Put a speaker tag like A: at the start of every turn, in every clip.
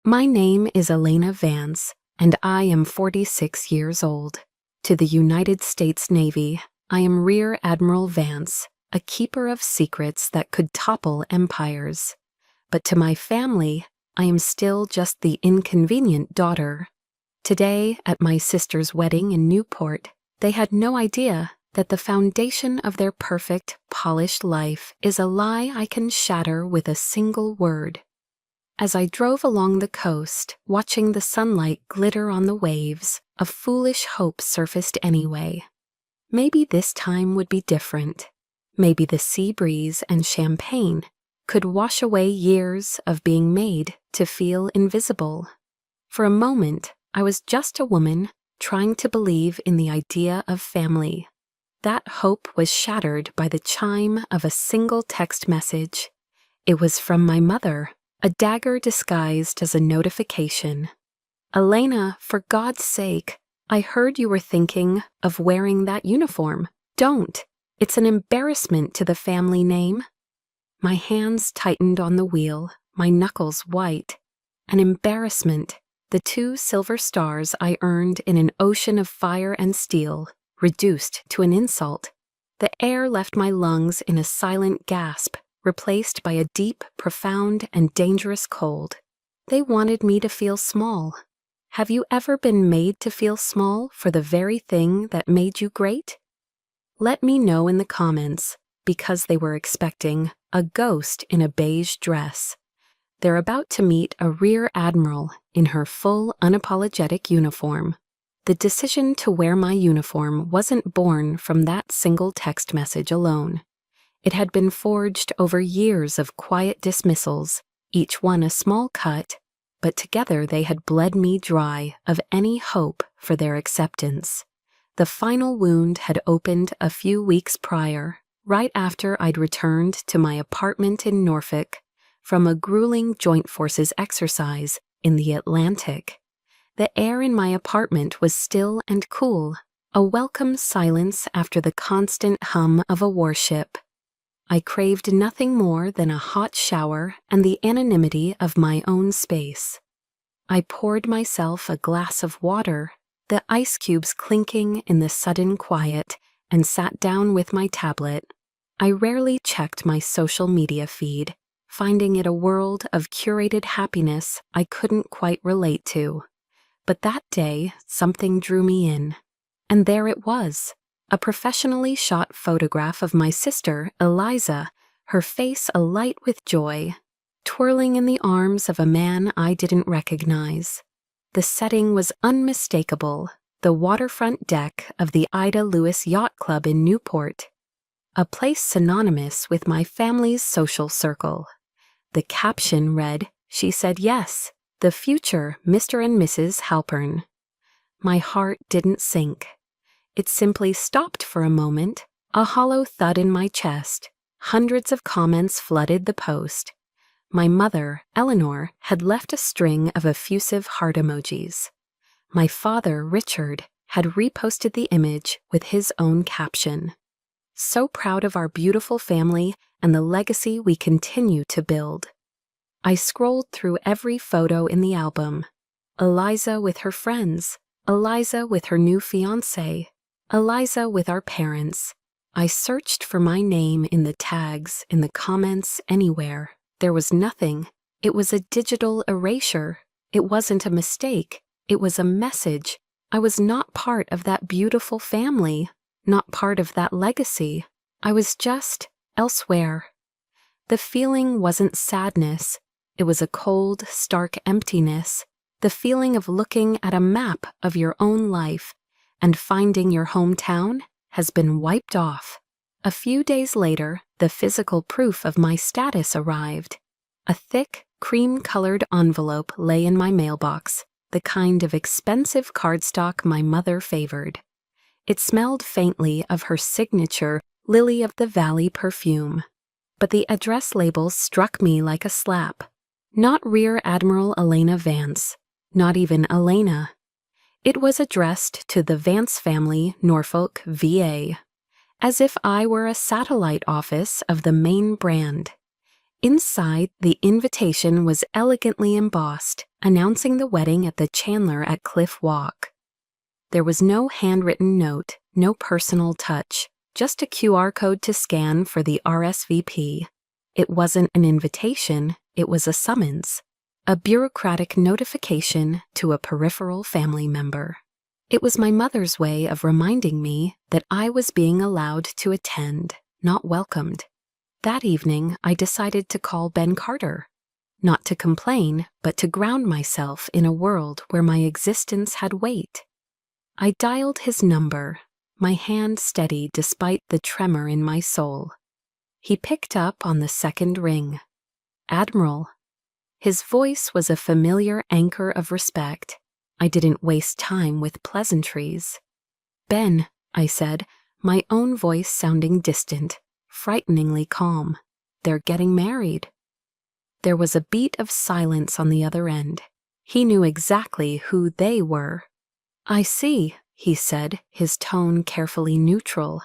A: My name is Elena Vance, and I am 46 years old. To the United States Navy, I am Rear Admiral Vance, a keeper of secrets that could topple empires. But to my family, I am still just the inconvenient daughter. Today, at my sister's wedding in Newport, they had no idea that the foundation of their perfect, polished life is a lie I can shatter with a single word. As I drove along the coast, watching the sunlight glitter on the waves, a foolish hope surfaced anyway. Maybe this time would be different. Maybe the sea breeze and champagne could wash away years of being made to feel invisible. For a moment, I was just a woman trying to believe in the idea of family. That hope was shattered by the chime of a single text message. It was from my mother, a dagger disguised as a notification. "Elena, for God's sake, I heard you were thinking of wearing that uniform. Don't. It's an embarrassment to the family name." My hands tightened on the wheel, my knuckles white. An embarrassment, the 2 silver stars I earned in an ocean of fire and steel, reduced to an insult. The air left my lungs in a silent gasp, replaced by a deep, profound, and dangerous cold. They wanted me to feel small. Have you ever been made to feel small for the very thing that made you great? Let me know in the comments, because they were expecting a ghost in a beige dress. They're about to meet a Rear Admiral in her full, unapologetic uniform. The decision to wear my uniform wasn't born from that single text message alone. It had been forged over years of quiet dismissals, each one a small cut, but together they had bled me dry of any hope for their acceptance. The final wound had opened a few weeks prior, right after I'd returned to my apartment in Norfolk from a grueling joint forces exercise in the Atlantic. The air in my apartment was still and cool, a welcome silence after the constant hum of a warship. I craved nothing more than a hot shower and the anonymity of my own space. I poured myself a glass of water, the ice cubes clinking in the sudden quiet, and sat down with my tablet. I rarely checked my social media feed, finding it a world of curated happiness I couldn't quite relate to. But that day, something drew me in. And there it was. A professionally shot photograph of my sister, Eliza, her face alight with joy, twirling in the arms of a man I didn't recognize. The setting was unmistakable, the waterfront deck of the Ida Lewis Yacht Club in Newport, a place synonymous with my family's social circle. The caption read, "She said yes, the future Mr. and Mrs. Halpern." My heart didn't sink. It simply stopped for a moment, a hollow thud in my chest. Hundreds of comments flooded the post. My mother, Eleanor, had left a string of effusive heart emojis. My father, Richard, had reposted the image with his own caption. "So proud of our beautiful family and the legacy we continue to build." I scrolled through every photo in the album. Eliza with her friends, Eliza with her new fiancé, Eliza with our parents. I searched for my name in the tags, in the comments, anywhere. There was nothing. It was a digital erasure. It wasn't a mistake. It was a message. I was not part of that beautiful family, not part of that legacy. I was just elsewhere. The feeling wasn't sadness. It was a cold, stark emptiness. The feeling of looking at a map of your own life and finding your hometown has been wiped off. A few days later, the physical proof of my status arrived. A thick, cream-colored envelope lay in my mailbox, the kind of expensive cardstock my mother favored. It smelled faintly of her signature Lily of the Valley perfume. But the address label struck me like a slap. Not Rear Admiral Elena Vance, not even Elena. It was addressed to the Vance family, Norfolk, VA, as if I were a satellite office of the main brand. Inside, the invitation was elegantly embossed, announcing the wedding at the Chandler at Cliff Walk. There was no handwritten note, no personal touch, just a QR code to scan for the RSVP. It wasn't an invitation, it was a summons, a bureaucratic notification to a peripheral family member. It was my mother's way of reminding me that I was being allowed to attend, not welcomed. That evening, I decided to call Ben Carter. Not to complain, but to ground myself in a world where my existence had weight. I dialed his number, my hand steady despite the tremor in my soul. He picked up on the second ring. Admiral. His voice was a familiar anchor of respect. I didn't waste time with pleasantries. Ben, I said, my own voice sounding distant, frighteningly calm. They're getting married. There was a beat of silence on the other end. He knew exactly who they were. I see, he said, his tone carefully neutral,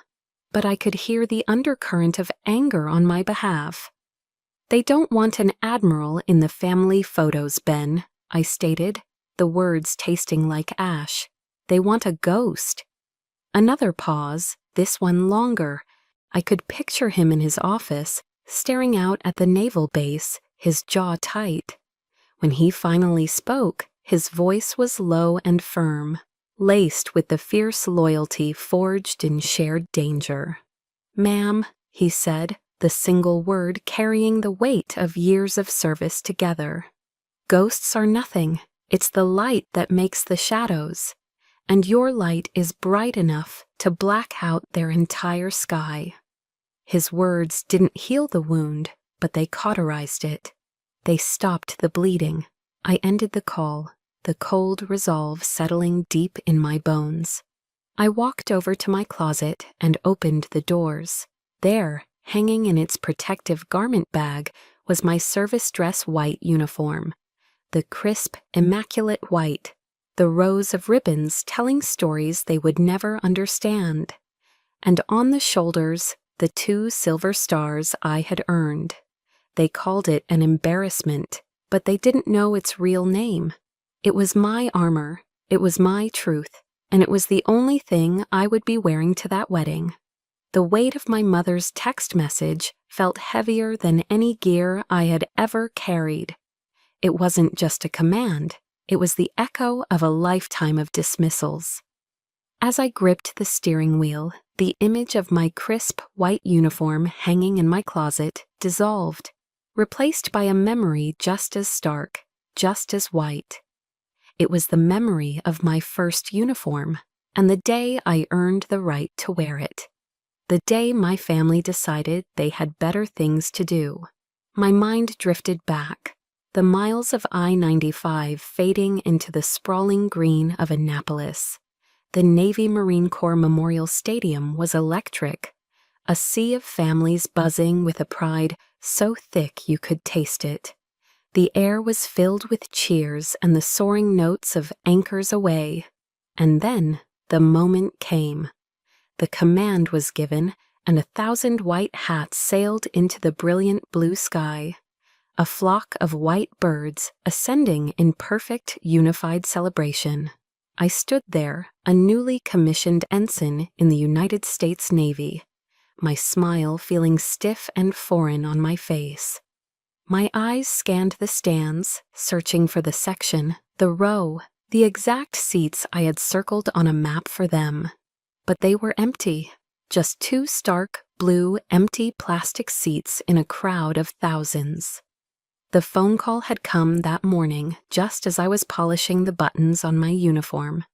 A: but I could hear the undercurrent of anger on my behalf. They don't want an admiral in the family photos, Ben, I stated, the words tasting like ash. They want a ghost. Another pause, this one longer. I could picture him in his office, staring out at the naval base, his jaw tight. When he finally spoke, his voice was low and firm, laced with the fierce loyalty forged in shared danger. Ma'am, he said, the single word carrying the weight of years of service together. Ghosts are nothing. It's the light that makes the shadows, and your light is bright enough to black out their entire sky. His words didn't heal the wound, but they cauterized it. They stopped the bleeding. I ended the call, the cold resolve settling deep in my bones. I walked over to my closet and opened the doors. There, hanging in its protective garment bag, was my service dress white uniform. The crisp, immaculate white, the rows of ribbons telling stories they would never understand. And on the shoulders, the 2 silver stars I had earned. They called it an embarrassment, but they didn't know its real name. It was my armor, it was my truth, and it was the only thing I would be wearing to that wedding. The weight of my mother's text message felt heavier than any gear I had ever carried. It wasn't just a command, it was the echo of a lifetime of dismissals. As I gripped the steering wheel, the image of my crisp white uniform hanging in my closet dissolved, replaced by a memory just as stark, just as white. It was the memory of my first uniform, and the day I earned the right to wear it. The day my family decided they had better things to do. My mind drifted back, the miles of I-95 fading into the sprawling green of Annapolis. The Navy Marine Corps Memorial Stadium was electric, a sea of families buzzing with a pride so thick you could taste it. The air was filled with cheers and the soaring notes of "Anchors Aweigh." And then the moment came. The command was given, and 1,000 white hats sailed into the brilliant blue sky. A flock of white birds ascending in perfect unified celebration. I stood there, a newly commissioned ensign in the United States Navy, my smile feeling stiff and foreign on my face. My eyes scanned the stands, searching for the section, the row, the exact seats I had circled on a map for them. But they were empty, just 2 stark, blue, empty plastic seats in a crowd of thousands. The phone call had come that morning just as I was polishing the buttons on my uniform.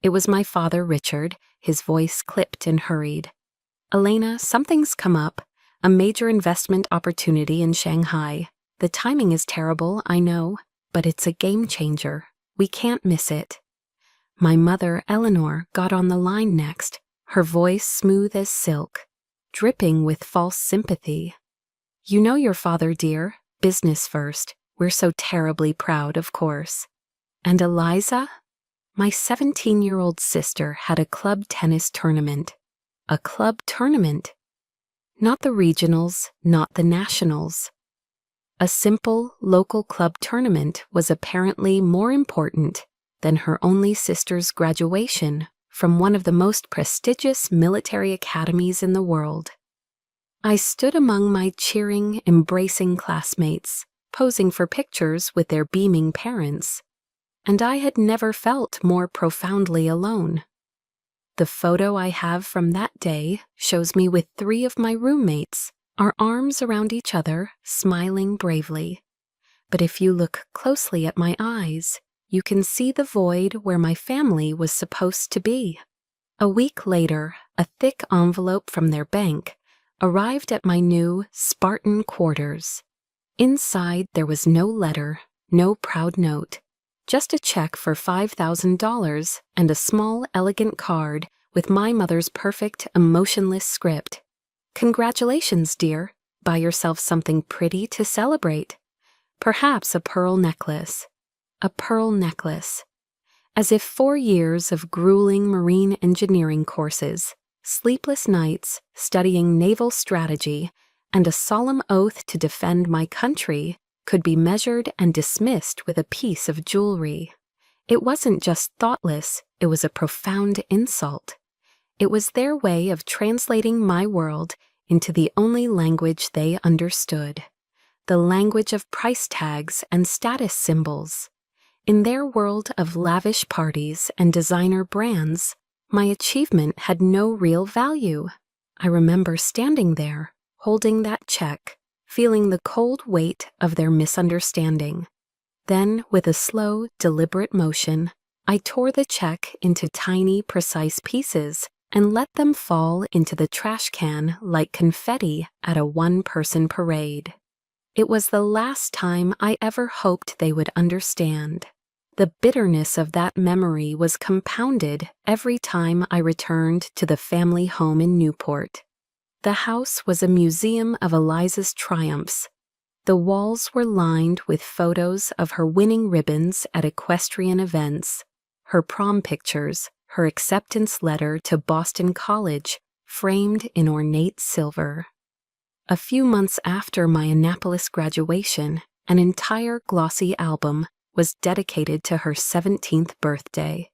A: It was my father, Richard, his voice clipped and hurried. "Elena, something's come up, a major investment opportunity in Shanghai. The timing is terrible, I know, but it's a game changer. We can't miss it." My mother, Eleanor, got on the line next, her voice smooth as silk, dripping with false sympathy. "You know your father, dear. Business first. We're so terribly proud, of course." "And Eliza?" My 17-year-old sister had a club tennis tournament. A club tournament. Not the regionals, not the nationals. A simple local club tournament was apparently more important than her only sister's graduation from one of the most prestigious military academies in the world. I stood among my cheering, embracing classmates, posing for pictures with their beaming parents, and I had never felt more profoundly alone. The photo I have from that day shows me with 3 of my roommates, our arms around each other, smiling bravely. But if you look closely at my eyes, you can see the void where my family was supposed to be. A week later, a thick envelope from their bank arrived at my new Spartan quarters. Inside, there was no letter, no proud note, just a check for $5,000 and a small, elegant card with my mother's perfect, emotionless script. "Congratulations, dear. Buy yourself something pretty to celebrate. Perhaps a pearl necklace." A pearl necklace. As if 4 years of grueling marine engineering courses, sleepless nights studying naval strategy, and a solemn oath to defend my country could be measured and dismissed with a piece of jewelry. It wasn't just thoughtless, it was a profound insult. It was their way of translating my world into the only language they understood, the language of price tags and status symbols. In their world of lavish parties and designer brands, my achievement had no real value. I remember standing there, holding that check, feeling the cold weight of their misunderstanding. Then, with a slow, deliberate motion, I tore the check into tiny, precise pieces and let them fall into the trash can like confetti at a one-person parade. It was the last time I ever hoped they would understand. The bitterness of that memory was compounded every time I returned to the family home in Newport. The house was a museum of Eliza's triumphs. The walls were lined with photos of her winning ribbons at equestrian events, her prom pictures, her acceptance letter to Boston College, framed in ornate silver. A few months after my Annapolis graduation, an entire glossy album was dedicated to her 17th birthday.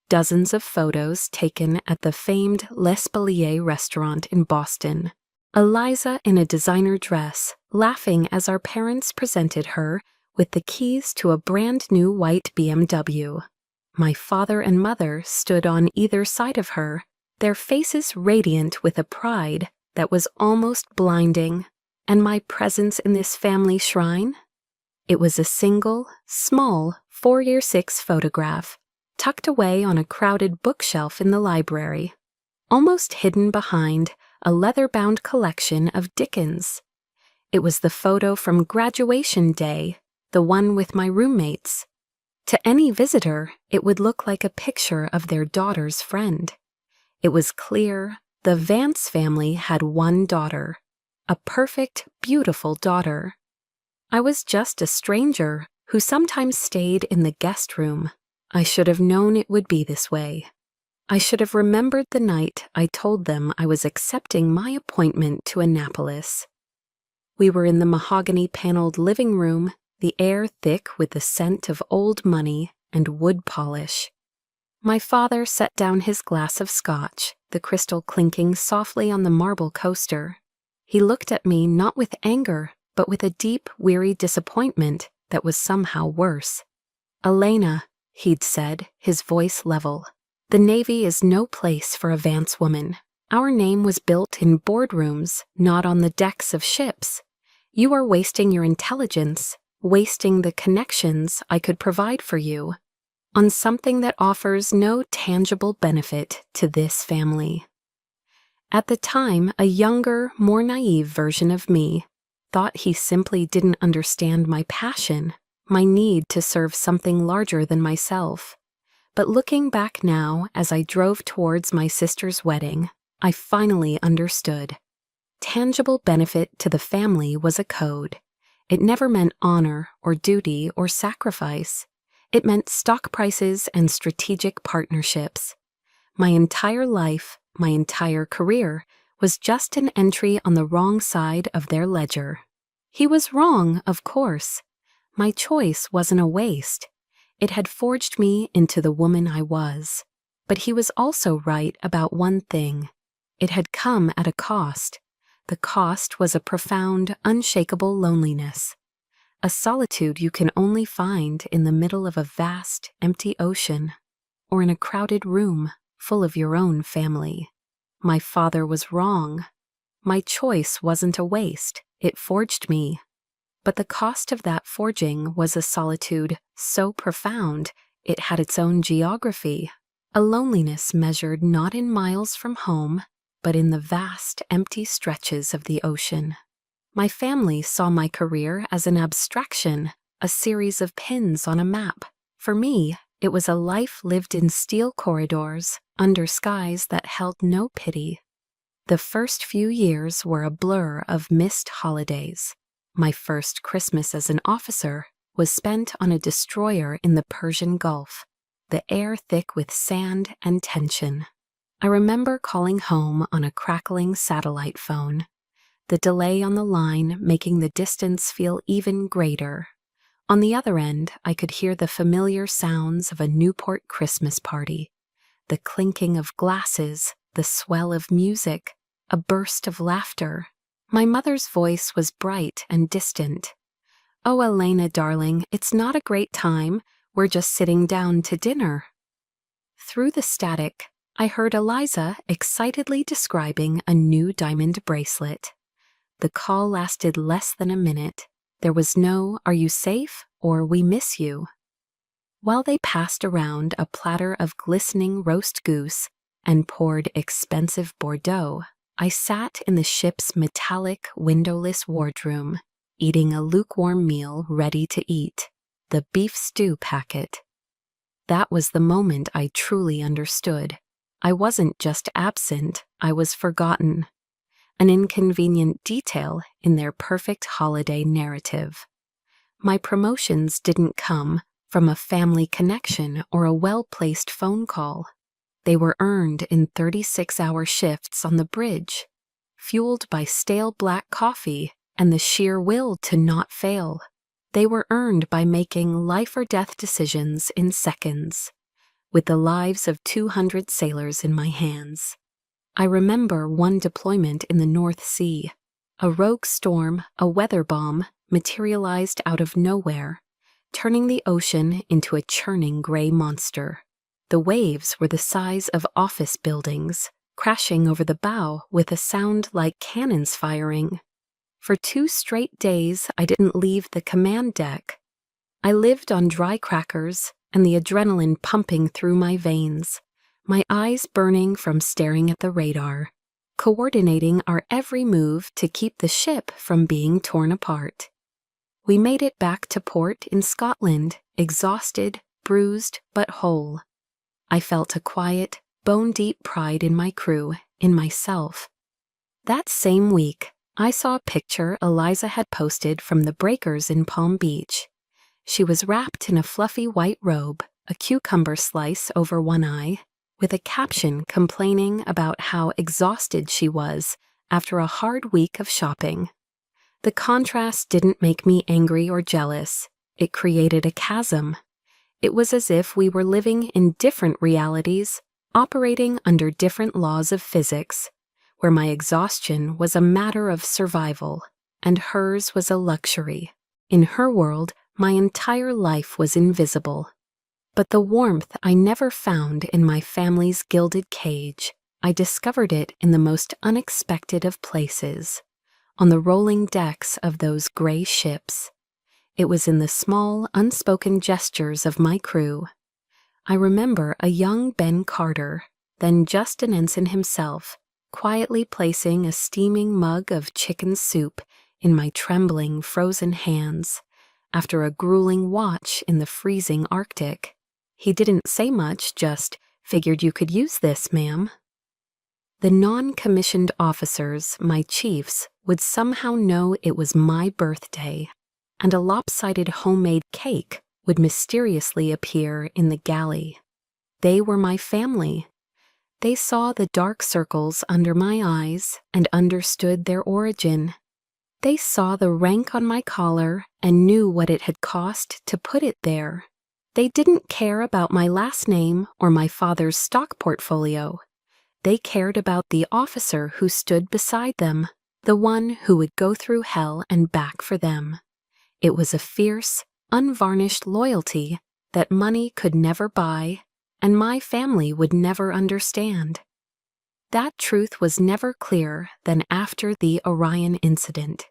A: Dozens of photos taken at the famed L'Espalier restaurant in Boston. Eliza in a designer dress, laughing as our parents presented her with the keys to a brand new white BMW. My father and mother stood on either side of her, their faces radiant with a pride that was almost blinding. And my presence in this family shrine? It was a single, small 4x6 photograph, tucked away on a crowded bookshelf in the library, almost hidden behind a leather-bound collection of Dickens. It was the photo from graduation day, the one with my roommates. To any visitor, it would look like a picture of their daughter's friend. It was clear the Vance family had one daughter, a perfect, beautiful daughter. I was just a stranger who sometimes stayed in the guest room. I should have known it would be this way. I should have remembered the night I told them I was accepting my appointment to Annapolis. We were in the mahogany-paneled living room, the air thick with the scent of old money and wood polish. My father set down his glass of scotch, the crystal clinking softly on the marble coaster. He looked at me not with anger, but with a deep, weary disappointment that was somehow worse. "Elena," he'd said, his voice level, "the Navy is no place for a Vance woman. Our name was built in boardrooms, not on the decks of ships. You are wasting your intelligence, wasting the connections I could provide for you, on something that offers no tangible benefit to this family." At the time, a younger, more naive version of me thought he simply didn't understand my passion, my need to serve something larger than myself. But looking back now as I drove towards my sister's wedding, I finally understood. Tangible benefit to the family was a code. It never meant honor or duty or sacrifice. It meant stock prices and strategic partnerships. My entire life, my entire career, was just an entry on the wrong side of their ledger. He was wrong, of course. My choice wasn't a waste. It had forged me into the woman I was. But he was also right about one thing. It had come at a cost. The cost was a profound, unshakable loneliness. A solitude you can only find in the middle of a vast, empty ocean, or in a crowded room full of your own family. My father was wrong. My choice wasn't a waste. It forged me. But the cost of that forging was a solitude so profound it had its own geography, a loneliness measured not in miles from home, but in the vast, empty stretches of the ocean. My family saw my career as an abstraction, a series of pins on a map. For me, it was a life lived in steel corridors, under skies that held no pity. The first few years were a blur of missed holidays. My first Christmas as an officer was spent on a destroyer in the Persian Gulf, the air thick with sand and tension. I remember calling home on a crackling satellite phone, the delay on the line making the distance feel even greater. On the other end, I could hear the familiar sounds of a Newport Christmas party, the clinking of glasses, the swell of music, a burst of laughter. My mother's voice was bright and distant. "Oh, Elena, darling, it's not a great time. We're just sitting down to dinner." Through the static, I heard Eliza excitedly describing a new diamond bracelet. The call lasted less than a minute. There was no "Are you safe?" or "We miss you." While they passed around a platter of glistening roast goose and poured expensive Bordeaux, I sat in the ship's metallic, windowless wardroom, eating a lukewarm meal ready to eat, the beef stew packet. That was the moment I truly understood. I wasn't just absent, I was forgotten. An inconvenient detail in their perfect holiday narrative. My promotions didn't come from a family connection or a well-placed phone call. They were earned in 36-hour shifts on the bridge, fueled by stale black coffee and the sheer will to not fail. They were earned by making life-or-death decisions in seconds, with the lives of 200 sailors in my hands. I remember one deployment in the North Sea. A rogue storm, a weather bomb, materialized out of nowhere, turning the ocean into a churning gray monster. The waves were the size of office buildings, crashing over the bow with a sound like cannons firing. For 2 straight days, I didn't leave the command deck. I lived on dry crackers and the adrenaline pumping through my veins, my eyes burning from staring at the radar, coordinating our every move to keep the ship from being torn apart. We made it back to port in Scotland, exhausted, bruised, but whole. I felt a quiet, bone-deep pride in my crew, in myself. That same week, I saw a picture Eliza had posted from the breakers in Palm Beach. She was wrapped in a fluffy white robe, a cucumber slice over one eye, with a caption complaining about how exhausted she was after a hard week of shopping. The contrast didn't make me angry or jealous. It created a chasm. It was as if we were living in different realities, operating under different laws of physics, where my exhaustion was a matter of survival, and hers was a luxury. In her world, my entire life was invisible. But the warmth I never found in my family's gilded cage, I discovered it in the most unexpected of places, on the rolling decks of those gray ships. It was in the small, unspoken gestures of my crew. I remember a young Ben Carter, then just an ensign himself, quietly placing a steaming mug of chicken soup in my trembling, frozen hands after a grueling watch in the freezing Arctic. He didn't say much, just "Figured you could use this, ma'am." The non-commissioned officers, my chiefs, would somehow know it was my birthday, and a lopsided homemade cake would mysteriously appear in the galley. They were my family. They saw the dark circles under my eyes and understood their origin. They saw the rank on my collar and knew what it had cost to put it there. They didn't care about my last name or my father's stock portfolio. They cared about the officer who stood beside them, the one who would go through hell and back for them. It was a fierce, unvarnished loyalty that money could never buy and my family would never understand. That truth was never clearer than after the Orion incident.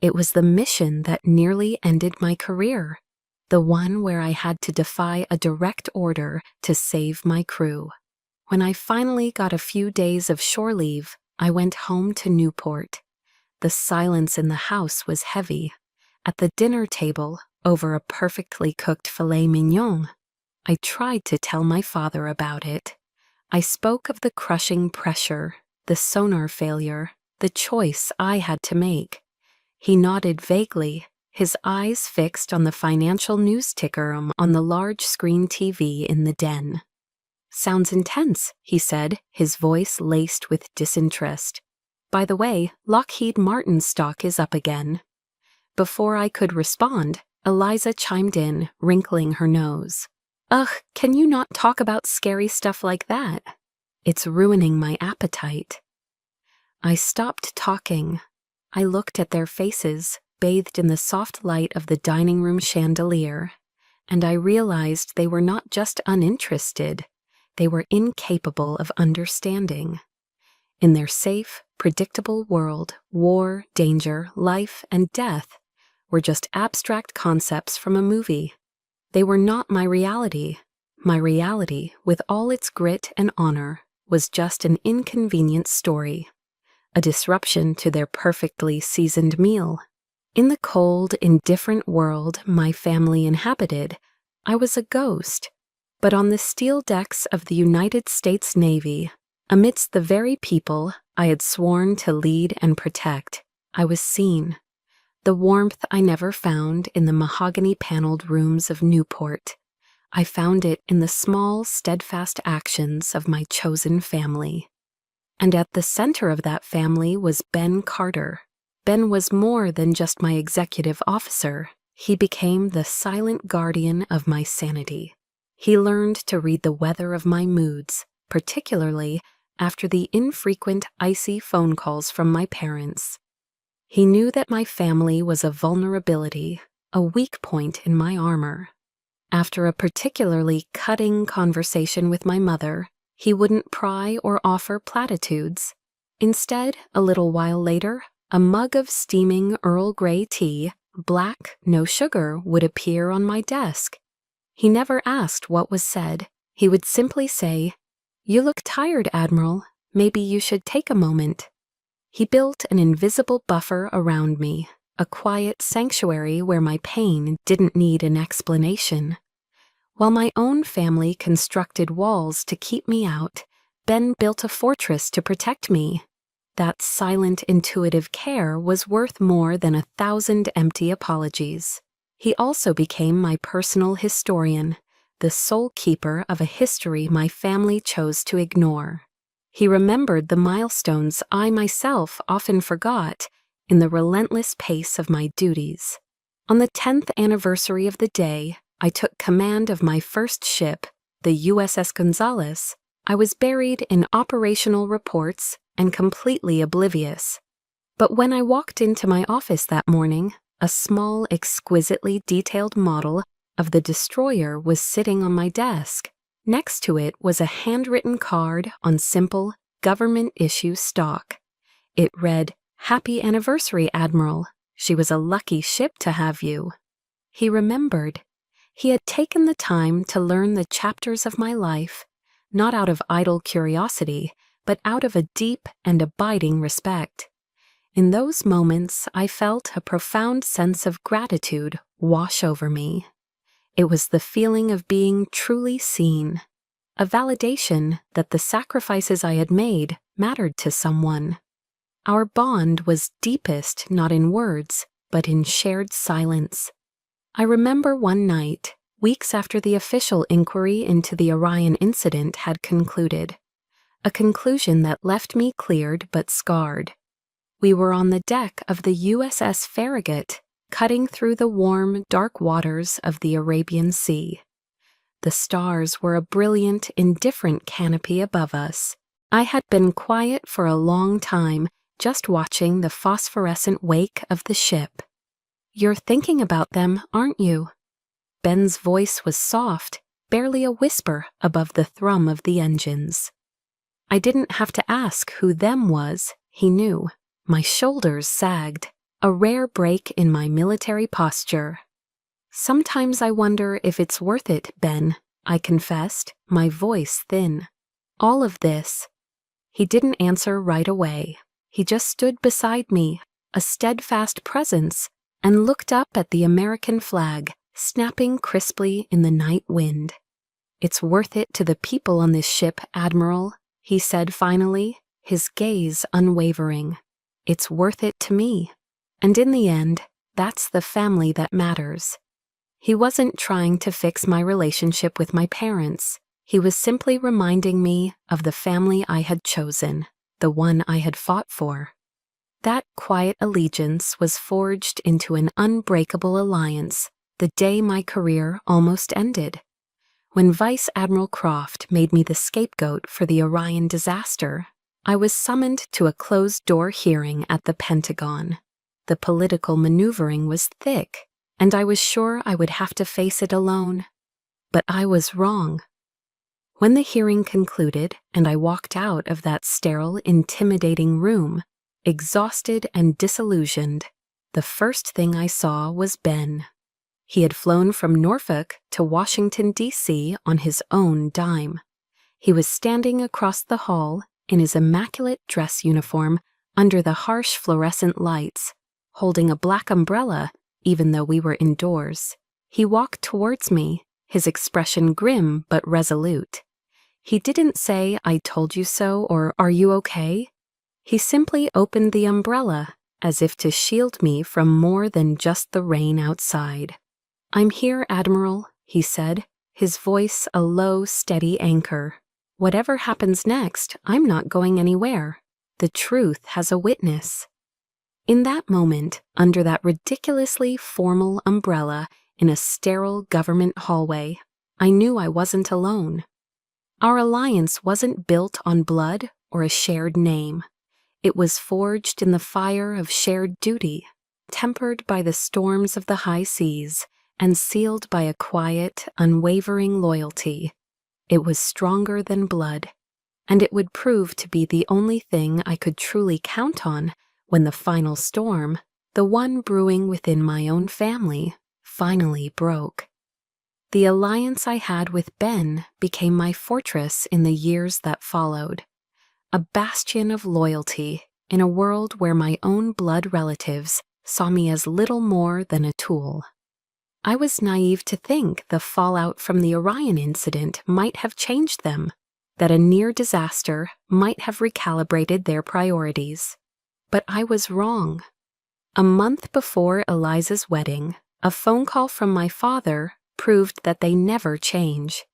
A: It was the mission that nearly ended my career, the one where I had to defy a direct order to save my crew. When I finally got a few days of shore leave, I went home to Newport. The silence in the house was heavy. At the dinner table, over a perfectly cooked filet mignon, I tried to tell my father about it. I spoke of the crushing pressure, the sonar failure, the choice I had to make. He nodded vaguely, his eyes fixed on the financial news ticker on the large screen TV in the den. "Sounds intense," he said, his voice laced with disinterest. "By the way, Lockheed Martin's stock is up again." Before I could respond, Eliza chimed in, wrinkling her nose. "Ugh, can you not talk about scary stuff like that? It's ruining my appetite." I stopped talking. I looked at their faces, bathed in the soft light of the dining room chandelier, and I realized they were not just uninterested, they were incapable of understanding. In their safe, predictable world, war, danger, life, and death were just abstract concepts from a movie. They were not my reality. My reality, with all its grit and honor, was just an inconvenient story, a disruption to their perfectly seasoned meal. In the cold, indifferent world my family inhabited, I was a ghost. But on the steel decks of the United States Navy, amidst the very people I had sworn to lead and protect, I was seen. The warmth I never found in the mahogany-paneled rooms of Newport. I found it in the small, steadfast actions of my chosen family. And at the center of that family was Ben Carter. Ben was more than just my executive officer. He became the silent guardian of my sanity. He learned to read the weather of my moods, particularly after the infrequent icy phone calls from my parents. He knew that my family was a vulnerability, a weak point in my armor. After a particularly cutting conversation with my mother, he wouldn't pry or offer platitudes. Instead, a little while later, a mug of steaming Earl Grey tea, black, no sugar, would appear on my desk. He never asked what was said. He would simply say, "You look tired, Admiral. Maybe you should take a moment." He built an invisible buffer around me, a quiet sanctuary where my pain didn't need an explanation. While my own family constructed walls to keep me out, Ben built a fortress to protect me. That silent, intuitive care was worth more than 1,000 empty apologies. He also became my personal historian, the sole keeper of a history my family chose to ignore. He remembered the milestones I myself often forgot in the relentless pace of my duties. On the 10th anniversary of the day I took command of my first ship, the USS Gonzales, I was buried in operational reports and completely oblivious. But when I walked into my office that morning, a small, exquisitely detailed model of the destroyer was sitting on my desk. Next to it was a handwritten card on simple, government-issue stock. It read, "Happy anniversary, Admiral. She was a lucky ship to have you." He remembered. He had taken the time to learn the chapters of my life, not out of idle curiosity, but out of a deep and abiding respect. In those moments, I felt a profound sense of gratitude wash over me. It was the feeling of being truly seen, a validation that the sacrifices I had made mattered to someone. Our bond was deepest not in words, but in shared silence. I remember one night, weeks after the official inquiry into the Orion incident had concluded, a conclusion that left me cleared but scarred. We were on the deck of the USS Farragut, cutting through the warm, dark waters of the Arabian Sea. The stars were a brilliant, indifferent canopy above us. I had been quiet for a long time, just watching the phosphorescent wake of the ship. "You're thinking about them, aren't you?" Ben's voice was soft, barely a whisper above the thrum of the engines. I didn't have to ask who them was, he knew. My shoulders sagged, a rare break in my military posture. "Sometimes I wonder if it's worth it, Ben," I confessed, my voice thin. "All of this." He didn't answer right away. He just stood beside me, a steadfast presence, and looked up at the American flag, snapping crisply in the night wind. "It's worth it to the people on this ship, Admiral," he said finally, his gaze unwavering. "It's worth it to me. And in the end, that's the family that matters." He wasn't trying to fix my relationship with my parents. He was simply reminding me of the family I had chosen, the one I had fought for. That quiet allegiance was forged into an unbreakable alliance the day my career almost ended. When Vice Admiral Croft made me the scapegoat for the Orion disaster, I was summoned to a closed-door hearing at the Pentagon. The political maneuvering was thick, and I was sure I would have to face it alone. But I was wrong. When the hearing concluded and I walked out of that sterile, intimidating room, exhausted and disillusioned, the first thing I saw was Ben. He had flown from Norfolk to Washington, D.C. on his own dime. He was standing across the hall in his immaculate dress uniform under the harsh fluorescent lights, holding a black umbrella even though we were indoors. He walked towards me, his expression grim but resolute. He didn't say, "I told you so," or "Are you okay?" He simply opened the umbrella, as if to shield me from more than just the rain outside. "I'm here, Admiral," he said, his voice a low, steady anchor. "Whatever happens next, I'm not going anywhere. The truth has a witness." In that moment, under that ridiculously formal umbrella in a sterile government hallway, I knew I wasn't alone. Our alliance wasn't built on blood or a shared name. It was forged in the fire of shared duty, tempered by the storms of the high seas, and sealed by a quiet, unwavering loyalty. It was stronger than blood, and it would prove to be the only thing I could truly count on when the final storm, the one brewing within my own family, finally broke. The alliance I had with Ben became my fortress in the years that followed, a bastion of loyalty in a world where my own blood relatives saw me as little more than a tool. I was naive to think the fallout from the Orion incident might have changed them, that a near disaster might have recalibrated their priorities. But I was wrong. A month before Eliza's wedding, a phone call from my father proved that they never change.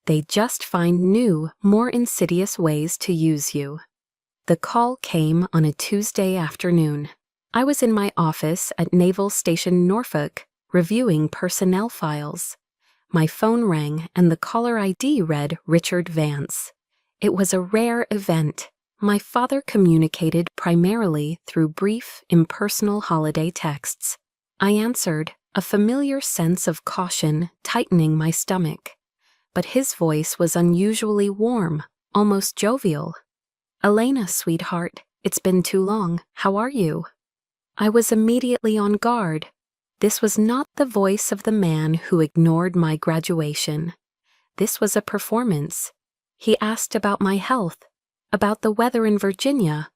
A: They just find new, more insidious ways to use you. The call came on a Tuesday afternoon. I was in my office at Naval Station Norfolk, reviewing personnel files. My phone rang and the caller ID read Richard Vance. It was a rare event. My father communicated primarily through brief, impersonal holiday texts. I answered, a familiar sense of caution tightening my stomach. But his voice was unusually warm, almost jovial. "Elena, sweetheart, it's been too long. How are you?" I was immediately on guard. This was not the voice of the man who ignored my graduation. This was a performance. He asked about my health, about the weather in Virginia,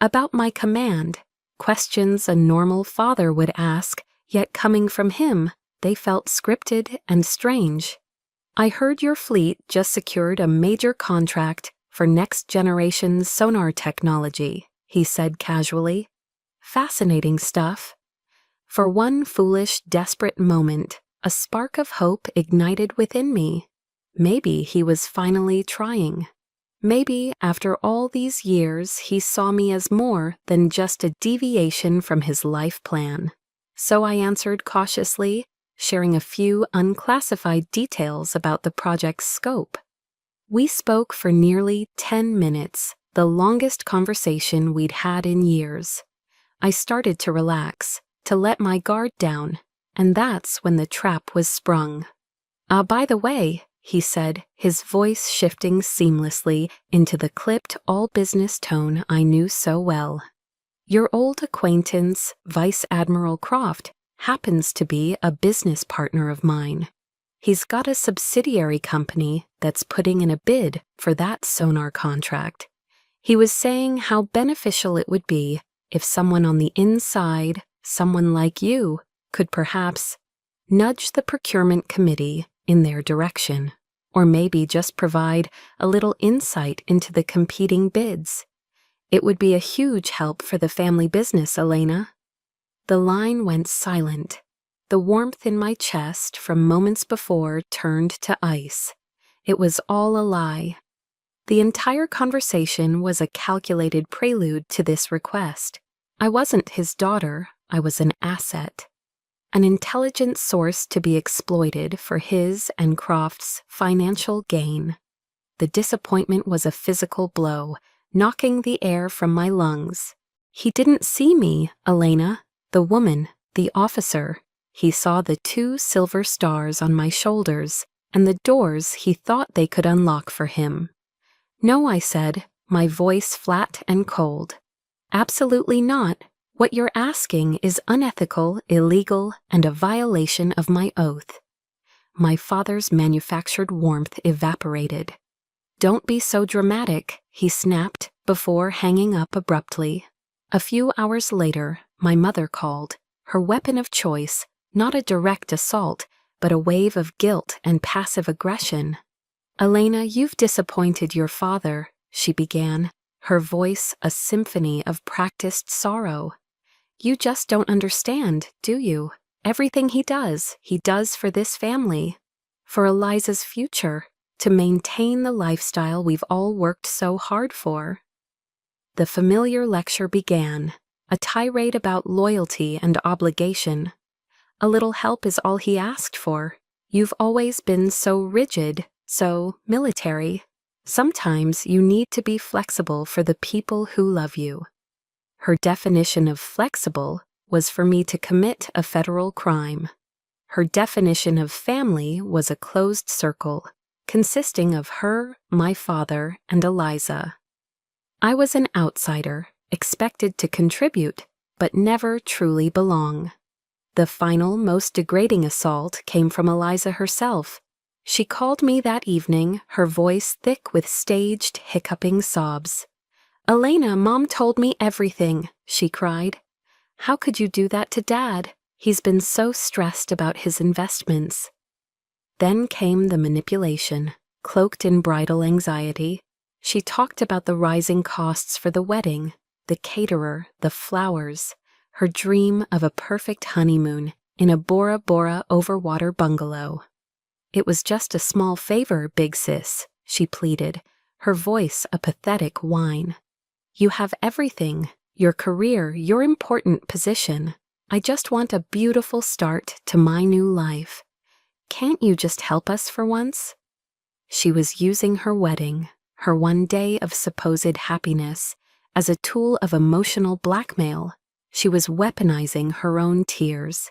A: about my command, questions a normal father would ask, yet coming from him, they felt scripted and strange. "I heard your fleet just secured a major contract for next-generation sonar technology," he said casually. "Fascinating stuff." For one foolish, desperate moment, a spark of hope ignited within me. Maybe he was finally trying. Maybe after all these years, he saw me as more than just a deviation from his life plan. So I answered cautiously, sharing a few unclassified details about the project's scope. We spoke for nearly 10 minutes, the longest conversation we'd had in years. I started to relax, to let my guard down, and that's when the trap was sprung. By the way," he said, his voice shifting seamlessly into the clipped all-business tone I knew so well. "Your old acquaintance, Vice Admiral Croft, happens to be a business partner of mine. He's got a subsidiary company that's putting in a bid for that sonar contract. He was saying how beneficial it would be if someone on the inside, someone like you, could perhaps nudge the procurement committee in their direction, or maybe just provide a little insight into the competing bids. It would be a huge help for the family business, Elena." The line went silent. The warmth in my chest from moments before turned to ice. It was all a lie. The entire conversation was a calculated prelude to this request. I wasn't his daughter, I was an asset. An intelligent source to be exploited for his and Croft's financial gain. The disappointment was a physical blow, knocking the air from my lungs. He didn't see me, Elena, the woman, the officer. He saw the 2 silver stars on my shoulders and the doors he thought they could unlock for him. "No," I said, my voice flat and cold. "Absolutely not. What you're asking is unethical, illegal, and a violation of my oath." My father's manufactured warmth evaporated. "Don't be so dramatic," he snapped before hanging up abruptly. A few hours later, my mother called, her weapon of choice, not a direct assault, but a wave of guilt and passive aggression. "Elena, you've disappointed your father," she began, her voice a symphony of practiced sorrow. "You just don't understand, do you? Everything he does for this family, for Eliza's future, to maintain the lifestyle we've all worked so hard for." The familiar lecture began, a tirade about loyalty and obligation. "A little help is all he asked for. You've always been so rigid, so military. Sometimes you need to be flexible for the people who love you." Her definition of flexible was for me to commit a federal crime. Her definition of family was a closed circle, consisting of her, my father, and Eliza. I was an outsider, expected to contribute, but never truly belong. The final, most degrading assault came from Eliza herself. She called me that evening, her voice thick with staged, hiccuping sobs. "Elena, Mom told me everything," she cried. "How could you do that to Dad? He's been so stressed about his investments." Then came the manipulation, cloaked in bridal anxiety. She talked about the rising costs for the wedding, the caterer, the flowers, her dream of a perfect honeymoon in a Bora Bora overwater bungalow. "It was just a small favor, big sis," she pleaded, her voice a pathetic whine. "You have everything, your career, your important position. I just want a beautiful start to my new life. Can't you just help us for once?" She was using her wedding, her one day of supposed happiness, as a tool of emotional blackmail. She was weaponizing her own tears.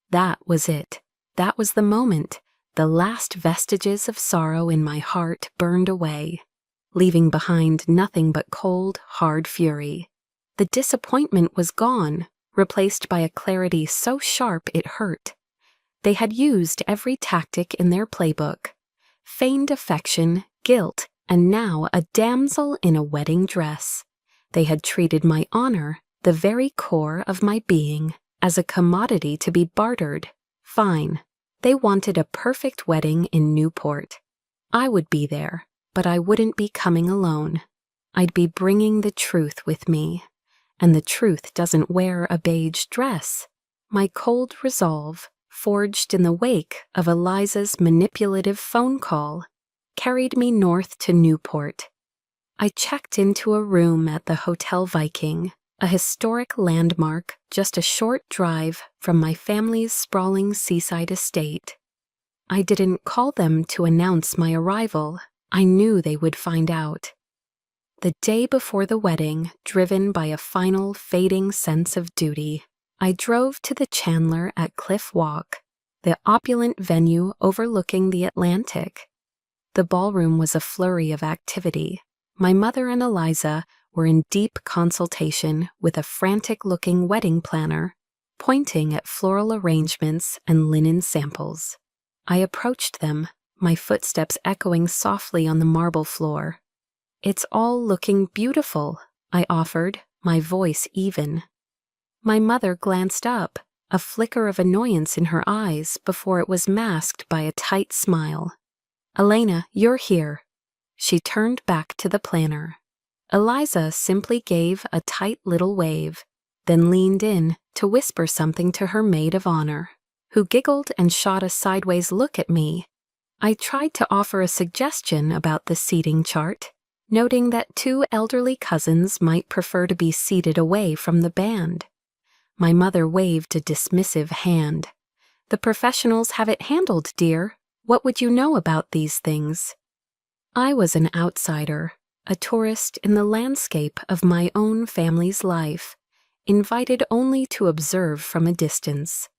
A: That was it. That was the moment. The last vestiges of sorrow in my heart burned away, leaving behind nothing but cold, hard fury. The disappointment was gone, replaced by a clarity so sharp it hurt. They had used every tactic in their playbook. Feigned affection, guilt, and now a damsel in a wedding dress. They had treated my honor, the very core of my being, as a commodity to be bartered. Fine. They wanted a perfect wedding in Newport. I would be there, but I wouldn't be coming alone. I'd be bringing the truth with me. And the truth doesn't wear a beige dress. My cold resolve, forged in the wake of Eliza's manipulative phone call, carried me north to Newport. I checked into a room at the Hotel Viking, a historic landmark just a short drive from my family's sprawling seaside estate. I didn't call them to announce my arrival. I knew they would find out. The day before the wedding, driven by a final fading sense of duty, I drove to the Chandler at Cliff Walk, the opulent venue overlooking the Atlantic. The ballroom was a flurry of activity. My mother and Eliza were in deep consultation with a frantic-looking wedding planner, pointing at floral arrangements and linen samples. I approached them, my footsteps echoing softly on the marble floor. "It's all looking beautiful," I offered, my voice even. My mother glanced up, a flicker of annoyance in her eyes before it was masked by a tight smile. "Elena, you're here." She turned back to the planner. Eliza simply gave a tight little wave, then leaned in to whisper something to her maid of honor, who giggled and shot a sideways look at me. I tried to offer a suggestion about the seating chart, noting that 2 elderly cousins might prefer to be seated away from the band. My mother waved a dismissive hand. "The professionals have it handled, dear. What would you know about these things?" I was an outsider, a tourist in the landscape of my own family's life, invited only to observe from a distance.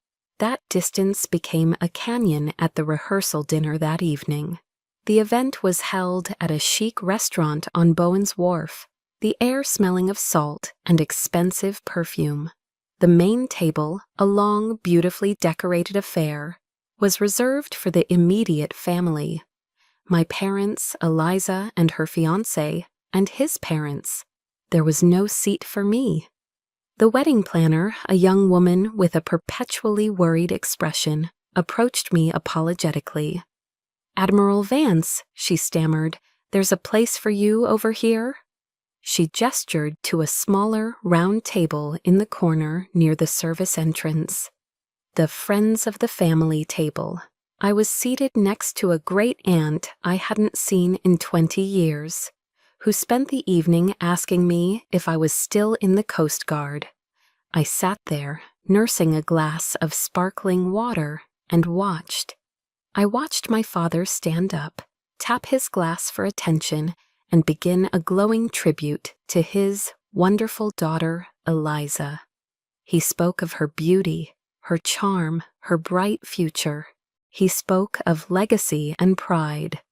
A: That distance became a canyon at the rehearsal dinner that evening. The event was held at a chic restaurant on Bowen's Wharf, the air smelling of salt and expensive perfume. The main table, a long, beautifully decorated affair, was reserved for the immediate family. My parents, Eliza and her fiancé, and his parents. There was no seat for me. The wedding planner, a young woman with a perpetually worried expression, approached me apologetically. "Admiral Vance," she stammered, "there's a place for you over here?" She gestured to a smaller, round table in the corner near the service entrance. The Friends of the Family table. I was seated next to a great-aunt I hadn't seen in 20 years, who spent the evening asking me if I was still in the Coast Guard. I sat there, nursing a glass of sparkling water, and watched. I watched my father stand up, tap his glass for attention, and begin a glowing tribute to his wonderful daughter, Eliza. He spoke of her beauty, her charm, her bright future. He spoke of legacy and pride.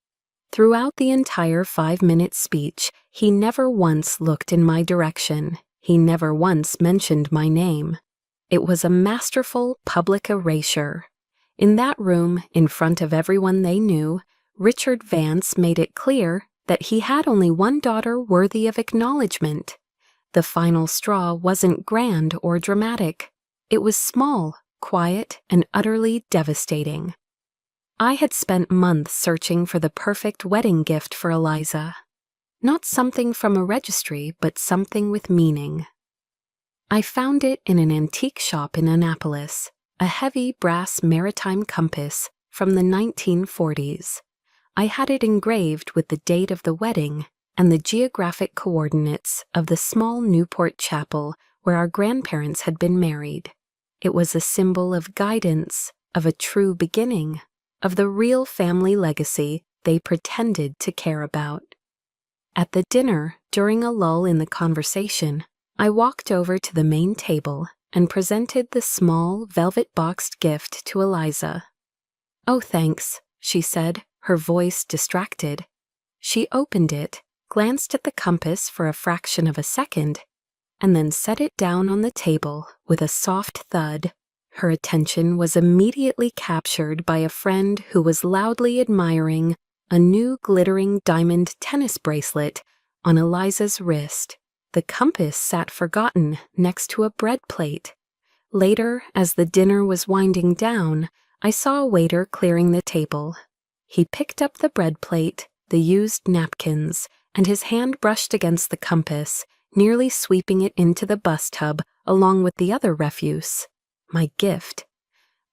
A: Throughout the entire 5-minute speech, he never once looked in my direction. He never once mentioned my name. It was a masterful public erasure. In that room, in front of everyone they knew, Richard Vance made it clear that he had only one daughter worthy of acknowledgement. The final straw wasn't grand or dramatic. It was small, quiet, and utterly devastating. I had spent months searching for the perfect wedding gift for Eliza. Not something from a registry, but something with meaning. I found it in an antique shop in Annapolis, a heavy brass maritime compass from the 1940s. I had it engraved with the date of the wedding and the geographic coordinates of the small Newport chapel where our grandparents had been married. It was a symbol of guidance, of a true beginning, of the real family legacy they pretended to care about. At the dinner, during a lull in the conversation, I walked over to the main table and presented the small, velvet-boxed gift to Eliza. "Oh, thanks," she said, her voice distracted. She opened it, glanced at the compass for a fraction of a second, and then set it down on the table with a soft thud. Her attention was immediately captured by a friend who was loudly admiring a new glittering diamond tennis bracelet on Eliza's wrist. The compass sat forgotten next to a bread plate. Later, as the dinner was winding down, I saw a waiter clearing the table. He picked up the bread plate, the used napkins, and his hand brushed against the compass, nearly sweeping it into the bus tub along with the other refuse. My gift.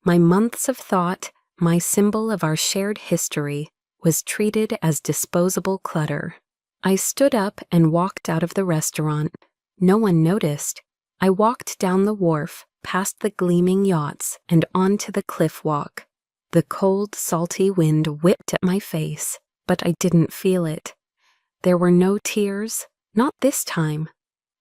A: My months of thought, my symbol of our shared history, was treated as disposable clutter. I stood up and walked out of the restaurant. No one noticed. I walked down the wharf, past the gleaming yachts, and onto the cliff walk. The cold, salty wind whipped at my face, but I didn't feel it. There were no tears, not this time.